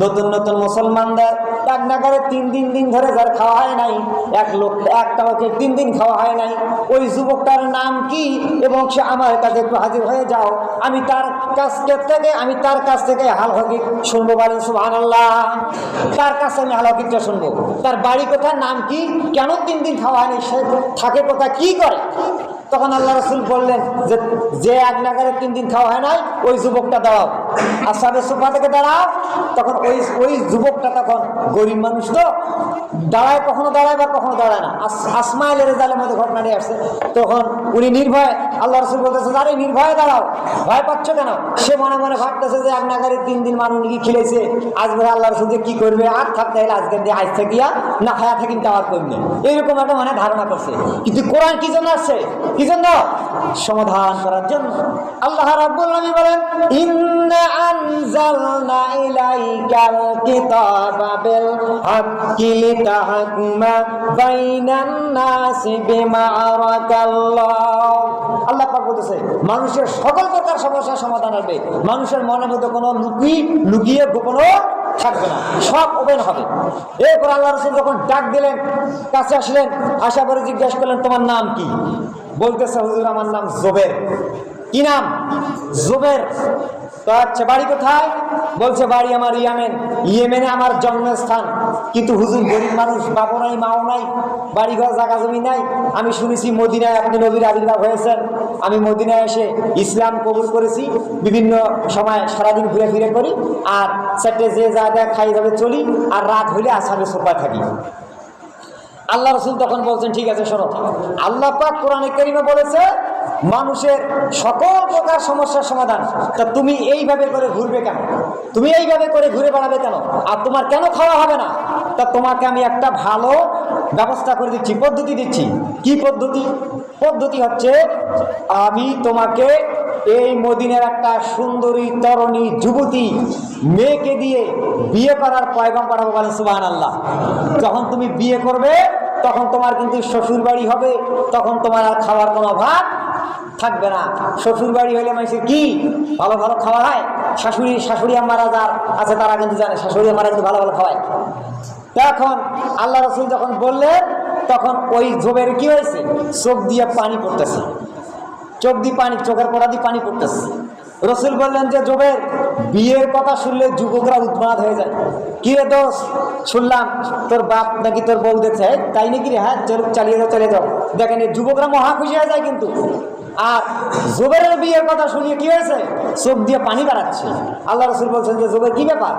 নতুন নতুন মুসলমানদের এক নাগারে 3 দিন ধরে যার খাওয়া হয় নাই, একটা লোকে 3 দিন খাওয়া হয় নাই, ওই যুবকটার নাম কি এবং সে আমার কাছে একটু হাজির হয়ে যাও, আমি তার কাছ থেকে হাল হকিক শুনবো। বলেন সুবহানাল্লাহ। তার কাছে আমি হাল হকিকটা শুনবো। তার বাড়ি কোথায়, নাম কি, কেন 3 দিন খাওয়া হয়নি, সে থাকে কোথায়, কি করে? তখন আল্লাহ রাসূল বললেন যে এক নাগারে 3 দিন খাওয়া হয় নাই, ওই যুবকটা দাও। আসহাবে সুফা থেকে দাঁড়াও। তখন ওই যুবকটা তখন গরিব মানুষ তো দাঁড়ায়, কখনো দাঁড়ায় বা কখনো দাঁড়ায় না। আসমা রেজালের মধ্যে ঘটনাটি আসছে। তখন উনি নির্ভয়, আল্লাহ রাসূল বলতেছে আরে নির্ভয়ে দাঁড়াও, ভয় পাচ্ছ কেন? সে মনে মনে ভাবতেছে যে এক নাগারে 3 দিন মানুষ কি খেলেছে, আজ বলে আল্লাহ রাসূল যে কি করবে, আর থাকতে হলে আজকে দিয়ে আজ থাকিয়া না খায়া থাকি দাওয়াত করবে, এইরকম একটা মানে ধারণা করছে। কিন্তু কোরআন কি জন্য আসছে? কি জন্য? সমাধান করার জন্য। আল্লাহ রাব্বুল আলামিন বলেন ইন্না আনজালনা ইলাইকাল কিতাবা বিল হাক্কি লিতাহকুমা বাইনান নাসি বিমা আরাকাল্লাহ। আল্লাহ পাক বলতেছে মানুষের সকল প্রকার সমস্যার সমাধান হবে, মানুষের মনের মধ্যে কোনো লুকিয়ে গোপন থাকবে না, সব ওপেন হবে। এরপর আল্লাহ রাসূল যখন ডাক দিলেন, কাছে আসলেন, আশা করে জিজ্ঞেস করলেন তোমার নাম কি? বলতেছে হুজুর আমার নাম জুবের। কি নাম? জুবের। তো আচ্ছা বাড়ি কোথায়? বলছে বাড়ি আমার ইয়েমেনে আমার জন্মস্থান। কিন্তু হুজুর গরিব মানুষ, বাবু নাই মাও নাই, বাড়িঘর জায়গা জমি নাই। আমি শুনেছি মদিনায় আপনি নবীর আবির্ভাব হয়েছেন। আমি মদিনায় এসে ইসলাম কবুল করেছি, বিভিন্ন সময় সারাদিন ঘুরে ফিরে করি, আর সেটে যে জায়গায় খাই যাবে চলি, আর রাত হইলে আসহাবে সুফায় থাকি। আল্লাহ রাসূল তখন বলছেন ঠিক আছে শোনো, আল্লাহ পাক কোরআনে কারীমে বলেছে মানুষের সকল প্রকার সমস্যার সমাধান। তা তুমি এইভাবে করে ঘুরবে কেন? তুমি এইভাবে করে ঘুরে বেড়াবে কেন? আর তোমার কেন খাওয়া হবে না? তা তোমাকে আমি একটা ভালো ব্যবস্থা করে দিচ্ছি, পদ্ধতি দিচ্ছি। কি পদ্ধতি? পদ্ধতি হচ্ছে আমি তোমাকে এই মদিনার একটা সুন্দরী তরুণী যুবতী মেয়েকে দিয়ে বিয়ে করার পয়গাম পাঠাবো। বলেন সুবহানাল্লাহ। যখন তুমি বিয়ে করবে তখন তোমার কিন্তু শ্বশুর বাড়ি হবে, তখন তোমার আর খাওয়ার কোনো অভাব থাকবে না। শ্বশুর বাড়ি হইলে মানুষের কি ভালো ভালো খাওয়া হয়। শাশুড়ি আম্মারা যার আছে তারা কিন্তু জানে শাশুড়ি আম্মারা কিন্তু ভালো ভালো খাওয়ায়। তখন আল্লাহ রাসূল যখন বললেন তখন ওই জুবের কি হয়েছে, চোখ দিয়ে পানি পড়তেছে, চোখ দিয়ে পানি, চোখের পড়া দিয়ে পানি পড়তেছে। রসুল বললেন যে জুবের বিয়ের কথা শুনলে যুবকরা উন্মাদ হয়ে যায়। কি রে দোষ, শুনলাম তোর বাপ নাকি তোর বউ দেখছে, তাই নাকি রে? হ্যাঁ চল, চালিয়ে যাও। দেখেন এই যুবকরা মহা খুশি হয়ে যায় কিন্তু। আর জুবেরের বিয়ের কথা শুনিয়ে কি হয়েছে, চোখ দিয়ে পানি বেড়াচ্ছে। আল্লাহ রাসূল বলছেন যে জুবের কি ব্যাপার,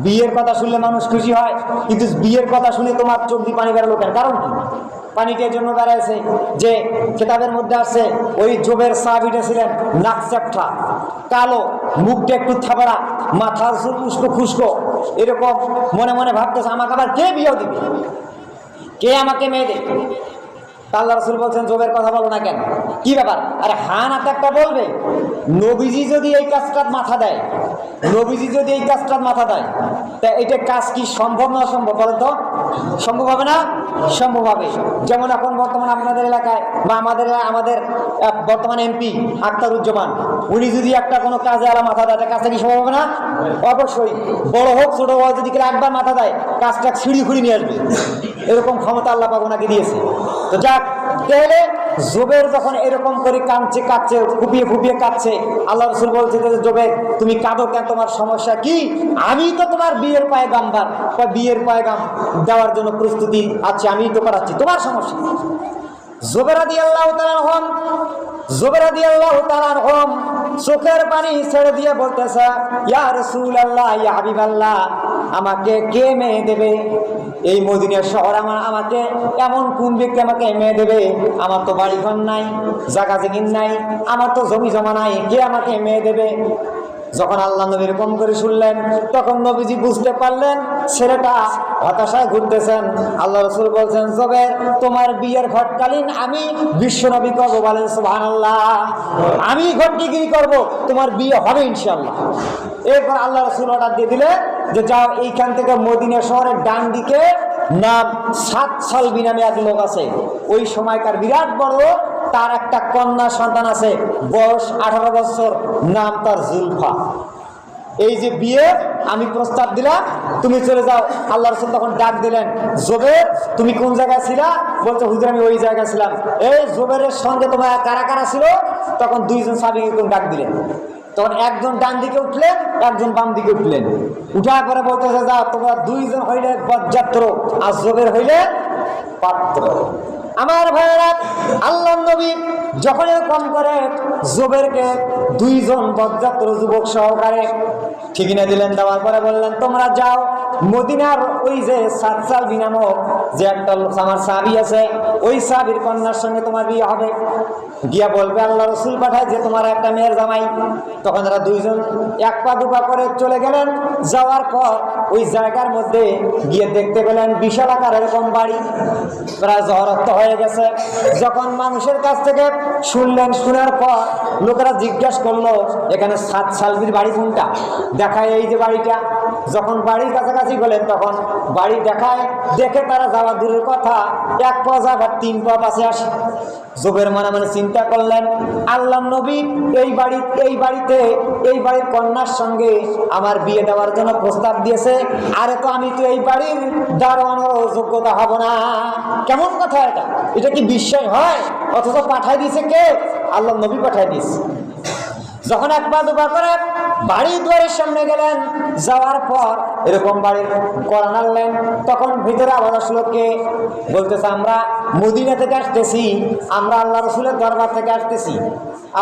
বিয়ের কথা শুনলে মানুষ খুশি হয়, কিন্তু বিয়ের কথা শুনে তোমার চোখ দিয়ে পানি বেড়ালো কেন? কারণ কি? পানিটার জন্য বেড়াইছে যে কিতাবের মধ্যে আছে ওই জুবের সাহাবীটা ছিলেন নাক চ্যাপটা, কালো, মুখটা একটু থাবড়া, মাথার চুল উস্কো খুস্কো, এরকম মনে মনে ভাবতেছে আমাকে আবার কে বিয়ে দিবে, কে আমাকে মেয়ে দেবে। আল্লাহ রাসূল বলছেন জুবের কথা বলো না কেন? কি ব্যাপার? আরে হ্যাঁ না তো একটা বলবে। নবীজি যদি এই কাজটা মাথা দেয়, নবীজি যদি এই কাজটা মাথা দেয়, তা এটা কাজ কি সম্ভব না অসম্ভব? বলেন তো। সম্ভব হবে না? সম্ভব হবে। যেমন এখন বর্তমানে আপনাদের এলাকায় বা আমাদের বর্তমান এমপি আখতারুজ্জামান, উনি যদি একটা কোনো কাজে আলা মাথা দেয়, কাজটা কি সম্ভব হবে না? অবশ্যই। বড় হোক ছোট হোক, যদি একবার মাথা দেয় কাজটা ছিঁড়ি খুঁড়ি নিয়ে আসবে, এরকম ক্ষমতা আল্লাহ পাক ওনাকে দিয়েছে। তো যাক, তাহলে জুবের যখন এরকম করে কাঁদছে, ফুপিয়ে কাঁদছে, আল্লাহ রাসূল বলছে যে জুবের তুমি কাঁদো কেন, তোমার সমস্যা কি? আমি তো তোমার বিয়ের পয়গাম্বার, বিয়ের পয়গাম দেওয়ার জন্য প্রস্তুতি আছে, আমি তো করাচ্ছি, তোমার সমস্যা। জুবের রাদিয়াল্লাহু তাআলা চোখের পানি ছেড়ে দিয়ে বলতেছে ইয়া রাসূলুল্লাহ, ইয়া হাবিবাল্লাহ, আমাকে কে মেয়ে দেবে? এই মদিনা শহর আমাকে এমন কোন ব্যক্তি আমাকে মেয়ে দেবে? আমার তো বাড়িঘর নাই, জায়গা জমিন নাই, আমার তো জমি জমা নাই, কে আমাকে মেয়ে দেবে? যখন আল্লাহ নবী এরকম করে শুনলেন তখন নবীজি বুঝতে পারলেন ছেলেটা হতাশায় ঘুরতেছেন। আল্লাহ রাসূল বলছেন জুবের তোমার বিয়ের ঘটকালীন আমি বিশ্ব নবী করবো। বলেন সুবহানাল্লাহ। আমি ঘটকিগিরি করব, তোমার বিয়ে হবে ইনশাআল্লাহ। এরপর আল্লাহ রাসূল অর্ডার দিয়ে দিলে যে যাও এইখান থেকে মদিনা শহরের ডান দিকে নাম 7 সালবি নামে এক লোক আছে, ওই সময়কার বিরাট বড়, তার একটা কন্যা সন্তান আছে, বয়স 18 বছর, নাম তার জুলফা। এই যে বিয়ে আমি প্রস্তাব দিলাম, তুমি চলে যাও। আল্লাহ রাসূল তখন ডাক দিলেন জুবের তুমি কোন জায়গায় ছিলা? বলছে হুজুর আমি ওই জায়গায় ছিলাম। এই জুবেরের সঙ্গে তোমার কারা কারা ছিল? তখন 2 জন সাহাবীকে ডাক দিলেন। তখন একজন ডান দিকে উঠলেন, একজন বাম দিকে উঠলেন। উঠার পরে বলতেছে যা তোমরা 2 জন হইলে বজ্জাত্র, আর জুবের হইলে পাত্র। আমার ভাইয়েরা, আল্লাহ নবী যখন এরকম করে জুবাইরকে দুইজন বজ্জাত্র যুবক সহকারে ঠিক না দিলেন, দেওয়ার পরে বললেন তোমরা যাও মদিনার ওই যে সাতসালবি নামক যে একটা আমার সাহাবী আছে, ওই সাহাবীর কন্যার সঙ্গে তোমার বিয়ে হবে, গিয়া বলবে আল্লাহ রসুল পাঠায় যে তোমার একটা মেয়ের জামাই। তখন তারা দুইজন এক পা দুপা করে চলে গেলেন। যাওয়ার পর ওই জায়গার মধ্যে গিয়ে দেখতে পেলেন বিশাল আকার এরকম বাড়ি, প্রায় জহরত্ব হয়ে গেছে। যখন মানুষের কাছ থেকে শুনলেন, শোনার পর লোকেরা জিজ্ঞাসা করলো এখানে সাতসালবির বাড়ি কোনটা, দেখায় এই যে বাড়িটা। যখন বাড়ির কাছাকাছি গেলেন তখন বাড়ি দেখায়, দেখে তারা যাওয়া দূরের কথা এক পা যাবার 3 পা পাশে আসে। জুবাইর মনে মনে চিন্তা করলেন আল্লাহ নবী এই বাড়ির কন্যার সঙ্গে আমার বিয়ে দেওয়ার জন্য প্রস্তাব দিয়েছে, আরে তো আমি তো এই বাড়ির দারোয়ানের যোগ্যতা হব না। কেমন কথা এটা, এটা কি বিস্ময় হয়? অথচ পাঠাই দিয়েছে কে? আল্লাহ নবী পাঠাই দিয়েছে। যখন এক পা দুপা করে বাড়ির দুয়ারের সামনে গেলেন, যাওয়ার পর এরকম বাড়ির কড়া নাড়লেন, তখন ভিতরে আওয়াজ আসলো, কে? বলতেছে আমরা মদিনা থেকে আসতেছি, আমরা আল্লাহ রসুলের দরবার থেকে আসতেছি।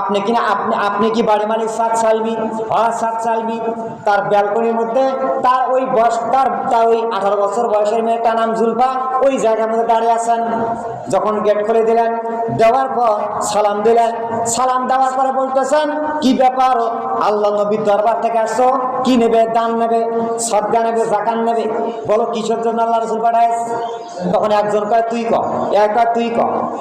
আপনি কিনা আপনি কি বাড়ি মালিক সাতসালবি? হ্যাঁ সাতসালবি। তার ব্যালকনির মধ্যে তার ওই বয়স তার ওই 18 বছর বয়সের মেয়েটা নাম জুলফা ওই জায়গার মধ্যে দাঁড়িয়ে আছেন। যখন গেট খুলে দিলেন, দেওয়ার পর সালাম দিলেন, সালাম দেওয়ার পরে বলতেছেন কি ব্যাপার, আল্লাহ নবীর দরবার থেকে আসছো, কি নেবে? দান নেবে, সদকা নেবে, জাকাত নেবে? বলো কিসের জন্য আল্লাহ রসুল পাঠায়? তখন একজন কয় তুই ক, এক কয় তুই ক।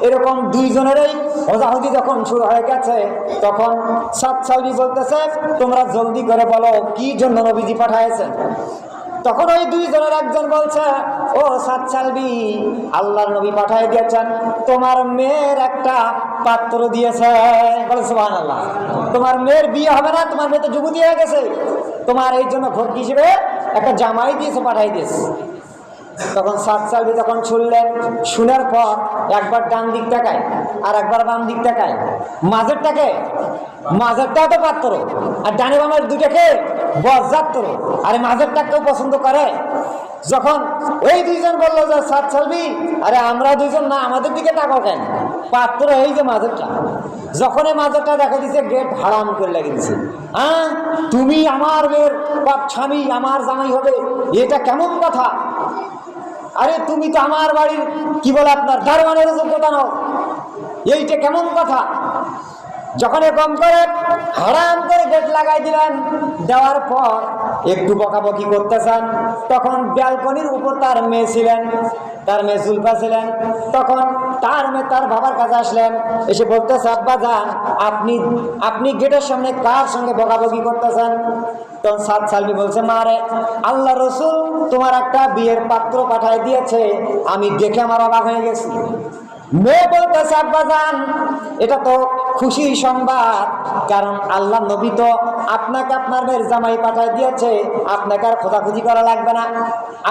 এরকম দুইজনেরই হোজাহুজি যখন শুরু হয়ে গেছে, তখন সাতসালবি বলতেছে তোমরা জলদি করে বলো কি জন্য নবীজি পাঠাইছেন। তখন ওই দুইজনের একজন বলছে, ও সাতসালবি, আল্লাহর নবী পাঠাই দিয়েছেন, তোমার মেয়ের একটা পাত্র দিয়েছে। বলে সুবহানাল্লাহ, তোমার মেয়ের বিয়ে হবে না, তোমার মেয়ে তো যুবতী হয়ে গেছে, তোমার এই জন্য ভোট হিসেবে একটা জামাই দিয়েছে, পাঠাই দিয়েছে। তখন সাতসালবি যখন শুনলেন, শোনার পর একবার ডান দিক তাকায় আর একবার বাম দিক তাকায়, মাঝেরটা তো পাত্র আর ডানে বামের দুটাকে বজ্জাত্র, আরে মাঝেরটা কেউ পছন্দ করে? যখন ওই দুইজন বললো যে সাতসালবি, আরে আমরা দুইজন না, আমাদের দিকে তাকাও কেন, পাত্র এই যে মাঝেরটা। যখন এই মাঝেরটা দেখা দিচ্ছে, গেট হারাম করে লেগে দিচ্ছে। হ্যাঁ, তুমি আমার মেয়ের স্বামী, আমার জামাই হবে, এটা কেমন কথা? আরে তুমি তো আমার বাড়ির কি বলে আপনার দারোয়ানের যোগ্যতা নাও, এইটা কেমন কথা? যখন এরকম করে হারাম করে গেট লাগাই দিলেন, দেওয়ার পর একটু বকাবকি করতেছেন, তখন ব্যালকনির উপর তার মেয়ে ছিলেন, তার মেয়ে জুলফা ছিলেন। তখন তার মেয়ে তার বাবার কাছে আসলেন, এসে বলতেছে আব্বা যান, আপনি গেটের সামনে কার সঙ্গে বকাবকি করতেছেন? তখন সাতসালবি বলছে, মারে আল্লাহ রসুল তোমার একটা বিয়ের পাত্র পাঠাই দিয়েছে, আমি দেখে আমার অবাক হয়ে গেছি। মেয়ে বলতেছে আব্বা যান, এটা তো খুশির সংবাদ, কারণ আল্লাহ নবী তো আপনাকে আপনার মেয়ের জামাই পাঠাই দিয়েছে, আপনাকে আর খোঁজাখুঁজি করা লাগবে না,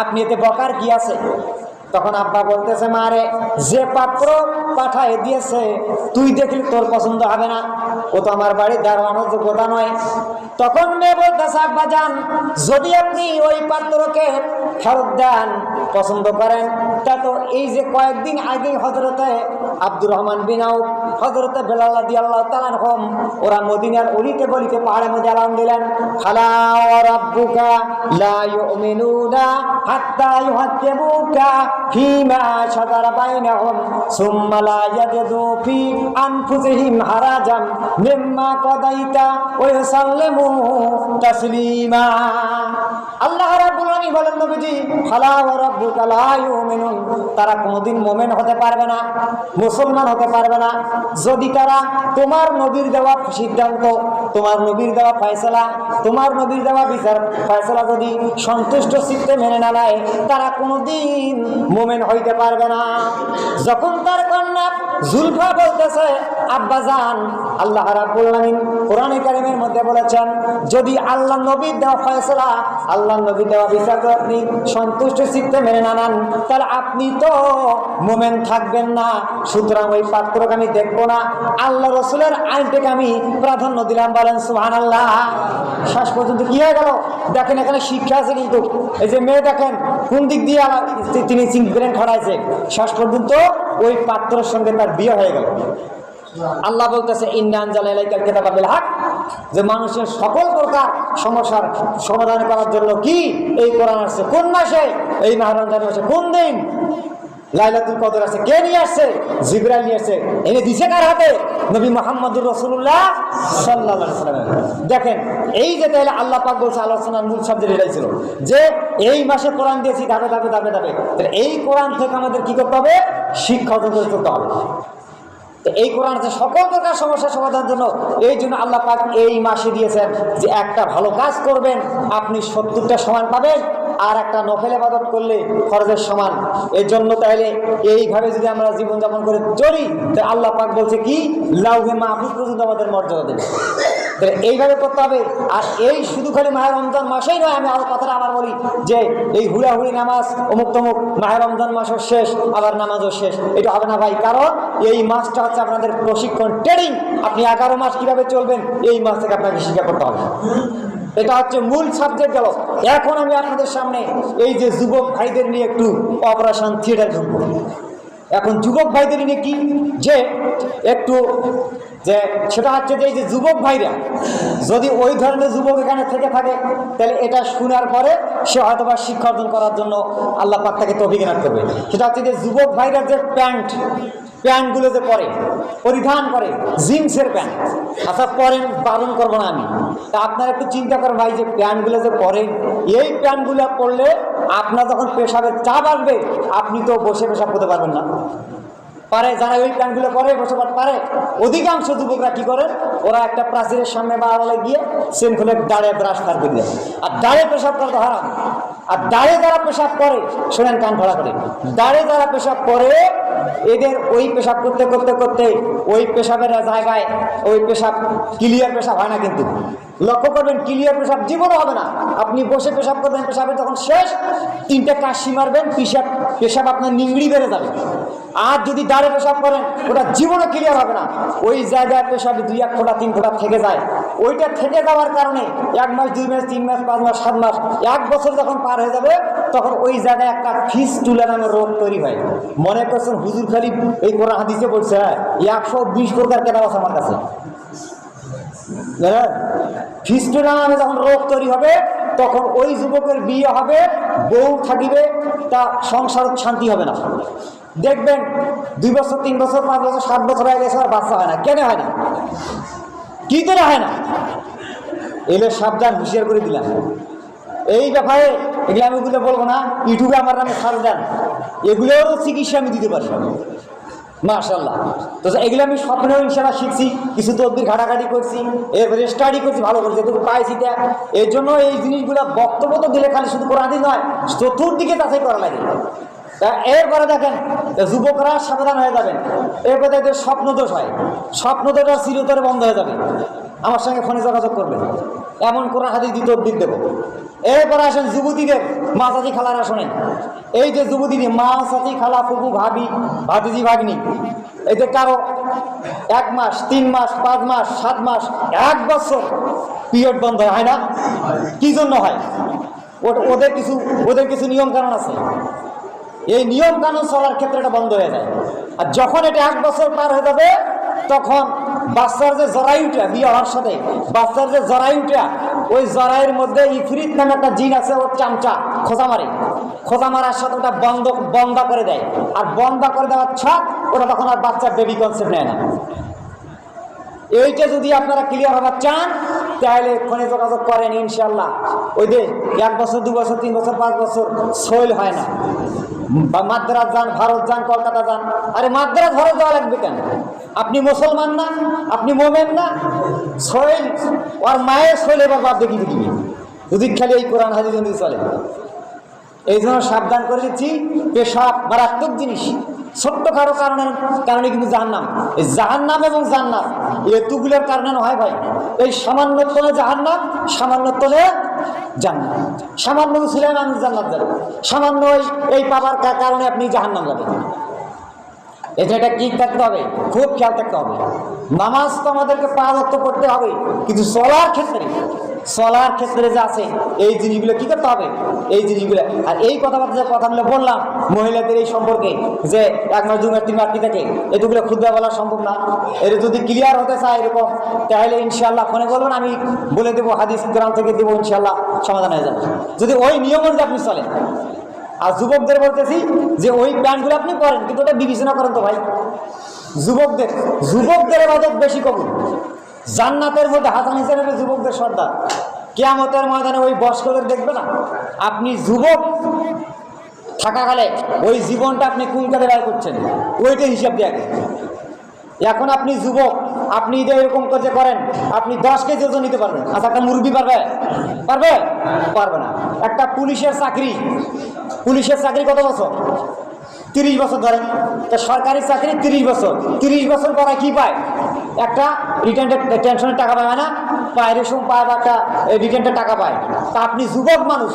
আপনি এতে বকার কি আছে? তখন আব্বা বলতেছে, মারে যে পাত্র পাঠায় দিয়েছে তুই দেখলি তোর পছন্দ হবে না, ও তো আমার বাড়ির দারোয়ানের যোগ্যতা নয়। তখন মেয়ে বলতেছে আব্বা যান, যদি আপনি ওই পাত্রকে ফেরত দেন, পছন্দ করেন, তা তো এই যে কয়েকদিন আগে হযরতে আব্দুর রহমান বিন আউফ, হযরতে বেলাল রাদিয়াল্লাহু তাআলা আনহুম, ওরা মদিনার অলিতে গলিতে পাহাড়ের মধ্যে এলান দিলেন, ফালা ওয়া রাব্বুকা লা ইউমিনুনা হাত্তা ইউহাক্কিমুকা ফীমা শাজারা বাইনাহুম সুম্মা লা ইয়াজিদু ফি আনফুসিহিম হারাজাম মিম্মা কাদাইতা ওয়া ইউসাল্লিমু তাসলিমা। আল্লাহ রাব্বুল আলামিন বলেন নবীজি, ফালা ওয়া রাব্বুকা লা ইউমিনুন, তারা কোনোদিন মুমিন হতে পারবে না, মুসলমান হতে পারবে না, যদি তারা তোমার নবীর দেওয়া সিদ্ধান্ত, তোমার নবীর দেওয়া ফয়সালা, তোমার নবীর দেওয়া বিচার ফয়সালা যদি সন্তুষ্ট চিত্তে মেনে না নেয়, তারা কোনোদিন মুমিন হইতে পারবে না। যখন তার কন্যা জুলফা বলতেছে আব্বা জান, আল্লাহ রাব্বুল আলামিন কোরআনে কারীমের মধ্যে বলেছেন, যদি আল্লাহ নবীর দেওয়া ফয়সালা, আল্লাহ নবীর দেওয়া বিচার আপনি সন্তুষ্ট চিত্তে মেনে না নেন, তাহলে আপনি তো মুমিন থাকবেন না। সুতরাং ওই পাত্রকে আমি দেখবো না, আল্লাহ রসুলের আইনটাকে আমি প্রাধান্য দিলাম। বলেন সুবহানাল্লাহ। শেষ পর্যন্ত কি হয়ে গেল দেখেন, এখানে শিক্ষা আছে কিন্তু। এই যে মেয়ে দেখেন কোন দিক দিয়ে তিনি ব্রেন খড়াইছে, শেষ পর্যন্ত ওই পাত্রের সঙ্গে তার বিয়ে হয়ে গেল। আল্লাহ বলতেছে ইন্না আনজালনা ইলাইকাল কিতাবা বিল হক, যে মানুষের সকল প্রকার সমস্যার সমাধান করার জন্য কি এই কোরআন আসছে। কোন মাসে? এই মাহে রমজান মাসে। কোন দিন? লাইলাতুল কদর আছে। কে নিয়ে আসছে? জিবরাইল নিয়ে আসছে। এনে দিছে কার হাতে? নবী মুহাম্মদুর রাসূলুল্লাহ সাল্লাল্লাহু আলাইহি ওয়াসাল্লাম। দেখেন এই যে তাহলে আল্লাহ পাক বলছে, আলোচনার মূল সাবজেক্ট এটাই ছিল যে এই মাসে কোরআন দিয়েছি ধাপে ধাপে ধাপে ধাপে। তাহলে এই কোরআন থেকে আমাদের কি করতে হবে? শিক্ষা অর্জন করে চলতে হবে। এই কোরআন আছে সকল প্রকার সমস্যার সমাধানের জন্য। এই জন্য আল্লাহ পাক এই মাসে দিয়েছেন যে একটা ভালো কাজ করবেন আপনি 70টা সমান পাবেন, আর একটা নফল ইবাদত করলে ফরজের সমান। এই জন্য তাহলে এইভাবে যদি আমরা জীবনযাপন করে চলি, তাহলে আল্লাহ পাক বলছে কি লাউহে মাহফুজ পর্যন্ত আমাদের মর্যাদা দেবে। তাহলে এইভাবে করতে হবে। আর এই শুধু খালি মাহে রমজান মাসেই নয়, আমি আরো কথাটা আবার বলি যে এই হুড়াহুড়ি নামাজ অমুক তমুক, মাহে রমজান মাসও শেষ আবার নামাজও শেষ, এটা হবে না ভাই। কারণ এই মাসটা হচ্ছে আপনাদের প্রশিক্ষণ, ট্রেনিং। আপনি 11 মাস কিভাবে চলবেন এই মাস থেকে আপনাকে শিক্ষা করতে হবে। এটা হচ্ছে মূল সাবজেক্ট গেল। এখন আমি আপনাদের সামনে এই যে যুবক ভাইদের নিয়ে একটু অপারেশন থিয়েটার ঢুকবো। এখন যুবক ভাইদের নিয়ে কি যে একটু যে সেটা হচ্ছে যে এই যে যুবক ভাইরা যদি ওই ধরনের যুবক এখানে থেকে থাকে, তাহলে এটা শোনার পরে সে হয়তো বা শিক্ষা অর্জন করার জন্য আল্লাহ পাক তাকে তৌফিক এনায়েত করবে। সেটা হচ্ছে যে যুবক ভাইরা যে প্যান্টগুলো যে পরে পরিধান করে, জিন্সের প্যান্ট, আচ্ছা পরেন, বারণ করবো না আমি। তা আপনারা একটু চিন্তা করেন ভাই, যে প্যান্টগুলো যে পরেন, এই প্যান্টগুলো পরলে আপনার যখন পেশাবের চাপ আসবে আপনি তো বসে পেশাব করতে পারবেন না। পারে যারা ওই প্যান্টগুলো পরে বসে পারে। অধিকাংশ যুবকরা কি করে, ওরা একটা প্রাচীরের সামনে বা আড়ালে গিয়ে সেন খুলে দাঁড়ে ব্রাশ পার করে দেয়। আর দাঁড়ে পেশাব করা তো হারাম। আর দাঁড়ে যারা পেশাব করে, শোনেন কান খোলা করে, দাঁড়ে যারা পেশাব করে এদের ওই পেশাব করতে করতে করতে ওই পেশাবের জায়গায় ওই পেশাব ক্লিয়ার পেশাব হয় না। কিন্তু লক্ষ্য করবেন, ক্লিয়ার পেশাব জীবনও হবে না। আপনি বসে পেশাব করবেন, পেশাবের যখন শেষ 3টে কাশি মারবেন, পেশাব আপনার নিংড়ি বেড়ে যাবে। আর যদি দাঁড়ে পেশাব করেন ওটা জীবনে ক্লিয়ার হবে না। ওই জায়গায় পেশাব 2-1 ফোঁটা 3 ফোঁটা থেকে যায়। ওইটা থেকে যাওয়ার কারণে 1 মাস 2 মাস 3 মাস 5 মাস 7 মাস 1 বছর যখন পার হয়ে যাবে, তখন ওই জায়গায় একটা ফিস্টুলা নামের রোগ তৈরি হয়। মনে করছেন হুজুর খালি এই কোরআন হাদিসে বলছে 120 প্রকার কেতাব আছে আমার কাছে। ফিস্টুলা নামে যখন রোগ তৈরি হবে, তখন ওই যুবকের বিয়ে হবে, বউ থাকিবে, তা সংসার শান্তি হবে না। দেখবেন 2 বছর 3 বছর 5 বছর 7 বছর হয়ে গেছে আর বাচ্চা হয় না। কেন হয় না? কি করে হয় না? এলে সাবধান, হুঁশিয়ার করে দিলাম। এই ব্যাপারে এগুলো আমি ওগুলো বলবো না, ইউটিউবে আমার নামে ছাড় দেন, এগুলোরও চিকিৎসা আমি দিতে পারি মাশাআল্লাহ। তো এগুলো আমি স্বপ্নেও ইনশাআল্লাহ শিখছি, কিছু তদবির ঘাটাঘাটি করছি, এরপরে স্টাডি করছি, ভালো করে যেটুকু পাইছি। এর জন্য এই জিনিসগুলো বক্তব্য তো দিলে খালি শুধু কোরআনই নয়, চতুর্দিকে যাচাই করা লাগে। এরপরে দেখেন যুবকরা সাবধান হয়ে যাবেন। এরপরে এদের স্বপ্নদোষ হয়, স্বপ্নদোষটা চিরতরে বন্ধ হয়ে যাবে। আমার সঙ্গে ফোনে যোগাযোগ করবেন, এমন কোরআন হাদিস দ্বিতীয় দিক দেবো। এরপরে আসেন যুবতীদের মা চাচি খালারা। শোনেন, এই যে যুবতীদের মা চাচি খালা ফুপু ভাবি ভাতিজি ভাগ্নি, এদের কারো 1 মাস 3 মাস 5 মাস 7 মাস 1 বছর পিরিয়ড বন্ধ হয় না। কি জন্য হয়? ওদের কিছু নিয়ম কানুন আছে। এই নিয়ম কানুন চলার ক্ষেত্রে এটা বন্ধ হয়ে যায়। আর যখন এটা 1 বছর পার হয়ে যাবে, তখন বাচ্চার যে জরায়ুটা বিয়ে হওয়ার সাথে বাচ্চার যে জরায়ুটা, ওই জরায়ুর মধ্যে ইফরিত নামে একটা জিন আছে, ওর চামচা খোঁজা মারার সাথে ওটা বন্ধ করে দেয়। আর বন্ধ করে দেওয়ার ছাড় ওটা তখন আর বাচ্চার বেবি কনসেপ্ট নেয় না। এইটা যদি আপনারা ক্লিয়ার হবার চান, তাহলে ফোনে যোগাযোগ করেন, ইনশাল্লাহ ওই যে 1 বছর 2 বছর 3 বছর 5 বছর সইল হয় না। বা মাদ্রাজ যান, ভারত যান, কলকাতা যান। আরে মাদ্রাজ ভারত যাওয়া লাগবে কেন? আপনি মুসলমান না? আপনি মোমেন না? সইল আর মায়ের সইল এবার বাদ দেখিয়ে দিবি যদি খালি এই কোরআন হাদিস অনুযায়ী চলে। এই জন্য সাবধান করে দিচ্ছি, পেশাব মারাত্মক জিনিস। ছোট্ট কারো কারণে কিন্তু জাহান্নাম। এই জাহান্নাম এবং জান্নাত এতগুলোর কারণে নয় ভাই। এই সামান্যতনে জাহান্নাম, সামান্যতনে জান্নাত। সামান্য ছিলেন আমি জান্নাত যাবেন, সামান্য এই পাবার কারণে আপনি জাহান্নাম যাবেন। এটা কি থাকতে হবে, খুব খেয়াল থাকতে হবে। নামাজ তো আমাদেরকে 5 ওয়াক্ত পড়তে হবে, কিন্তু চলার ক্ষেত্রে চলার ক্ষেত্রে যে আছে এই জিনিসগুলো কি করতে হবে, এই জিনিসগুলো। আর এই কথাগুলো বললাম মহিলাদের এই সম্পর্কে যে 1 মাস 2 মাস 3 মাস কি থাকে, এটুকুলো খুদবা বলা সম্ভব না। এর যদি ক্লিয়ার হতে চায় এরকম, তাহলে ইনশাআল্লাহ ফোনে বলবেন, আমি বলে দেবো, হাদিস কোরআন থেকে দেবো, ইনশাআল্লাহ সমাধান হয়ে যাবে, যদি ওই নিয়ম অনুযায়ী আপনি চলেন। আর যুবকদের বলতেছি যে ওই প্যান্টগুলো আপনি পরেন, কিন্তু ওটা বিবেচনা করেন তো ভাই। যুবকদের ইবাদত বেশি কবুল। জান্নাতের মধ্যে হাসান হিসেবে যুবকদের সর্দার। কিয়ামতের ময়দানে ওই বয়স্কদের দেখবে না। আপনি যুবক থাকাকালে ওই জীবনটা আপনি কোন কাজে ব্যয় করছেন, ওইটা হিসাব দিয়ে। এখন আপনি যুবক, আপনি এরকম করে করেন, আপনি 10 কেজি ওজন নিতে পারবেন। আচ্ছা, একটা মুরগি পারবে? পারবে না। একটা পুলিশের চাকরি কত বছর? 30 বছর ধরেন। তো সরকারি চাকরি 30 বছর। 30 বছর পরে কি পায়? একটা রিটার্নের টেনশনের টাকা পায় না, পায় রেশম পায়, বা একটা রিটার্নের টাকা পায়। তা আপনি যুবক মানুষ,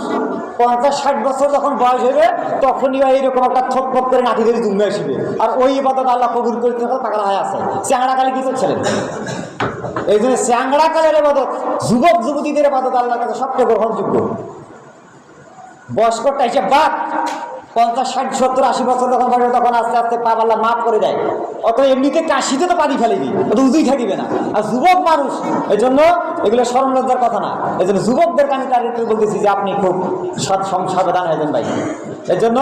50-60 বছর যখন বয়স হবে, তখনই এইরকম একটা থপথপ করে নাতি ধরে জুমে আসবে। আর ওই ইবাদত আল্লাহ কবুল করতে টাকা হয়ে আছে। চ্যাংড়াকালে কি করছিলেন? এই জন্য চ্যাংড়াকালের ইবাদত, যুবক যুবতীদের ইবাদত আল্লাহর কাছে সবচেয়ে গ্রহণযোগ্য। বয়স্কটা হিসেব বাদ, 50-60-70-80 বছর যখন বয়স, তখন আস্তে আস্তে পাপ আল্লাহ মাফ করে দেয়। অত এমনিতে কাশিতে তো পানি ফেলে দিই, অত উজুই থাকিবে না। আর যুবক মানুষ, এই জন্য এগুলো স্মরণ লজ্জার কথা না। এই জন্য যুবকদেরকে আমি তাদেরকে বলতেছি যে আপনি খুব সাবধান হয়ে যান ভাই। এই জন্য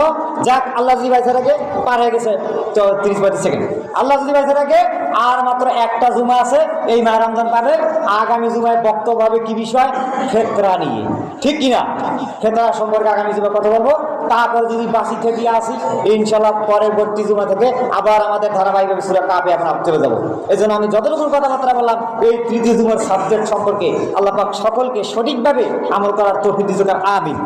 যাক, আল্লাহ যদি ভাই আগে পার হয়ে গেছে তো 30-35 সেকেন্ড। আল্লাহ যদি ভাই আগে আর মাত্র একটা জুমা আছে, এই মাহে রমজান পাবে। আগামী জুমায় বক্তব্য হবে কি বিষয়? ফিতরা নিয়ে, ঠিক কিনা? ফিতরা সম্পর্কে আগামী জুমা কথা বলবো। তারপরে যদি বাসি থেকে আসি, ইনশাল্লাহ পরবর্তী জুমা থেকে আবার আমাদের ধারাবাহিকভাবে সূরা কাফে এখন চলে যাবো। এই জন্য আমি যতটুকু কথাবার্তা বললাম এই তৃতীয় জুমার সাবজেক্ট সম্পর্কে, আল্লাহ পাক সকলকে সঠিকভাবে আমল করার তৌফিক দিন। আমিন।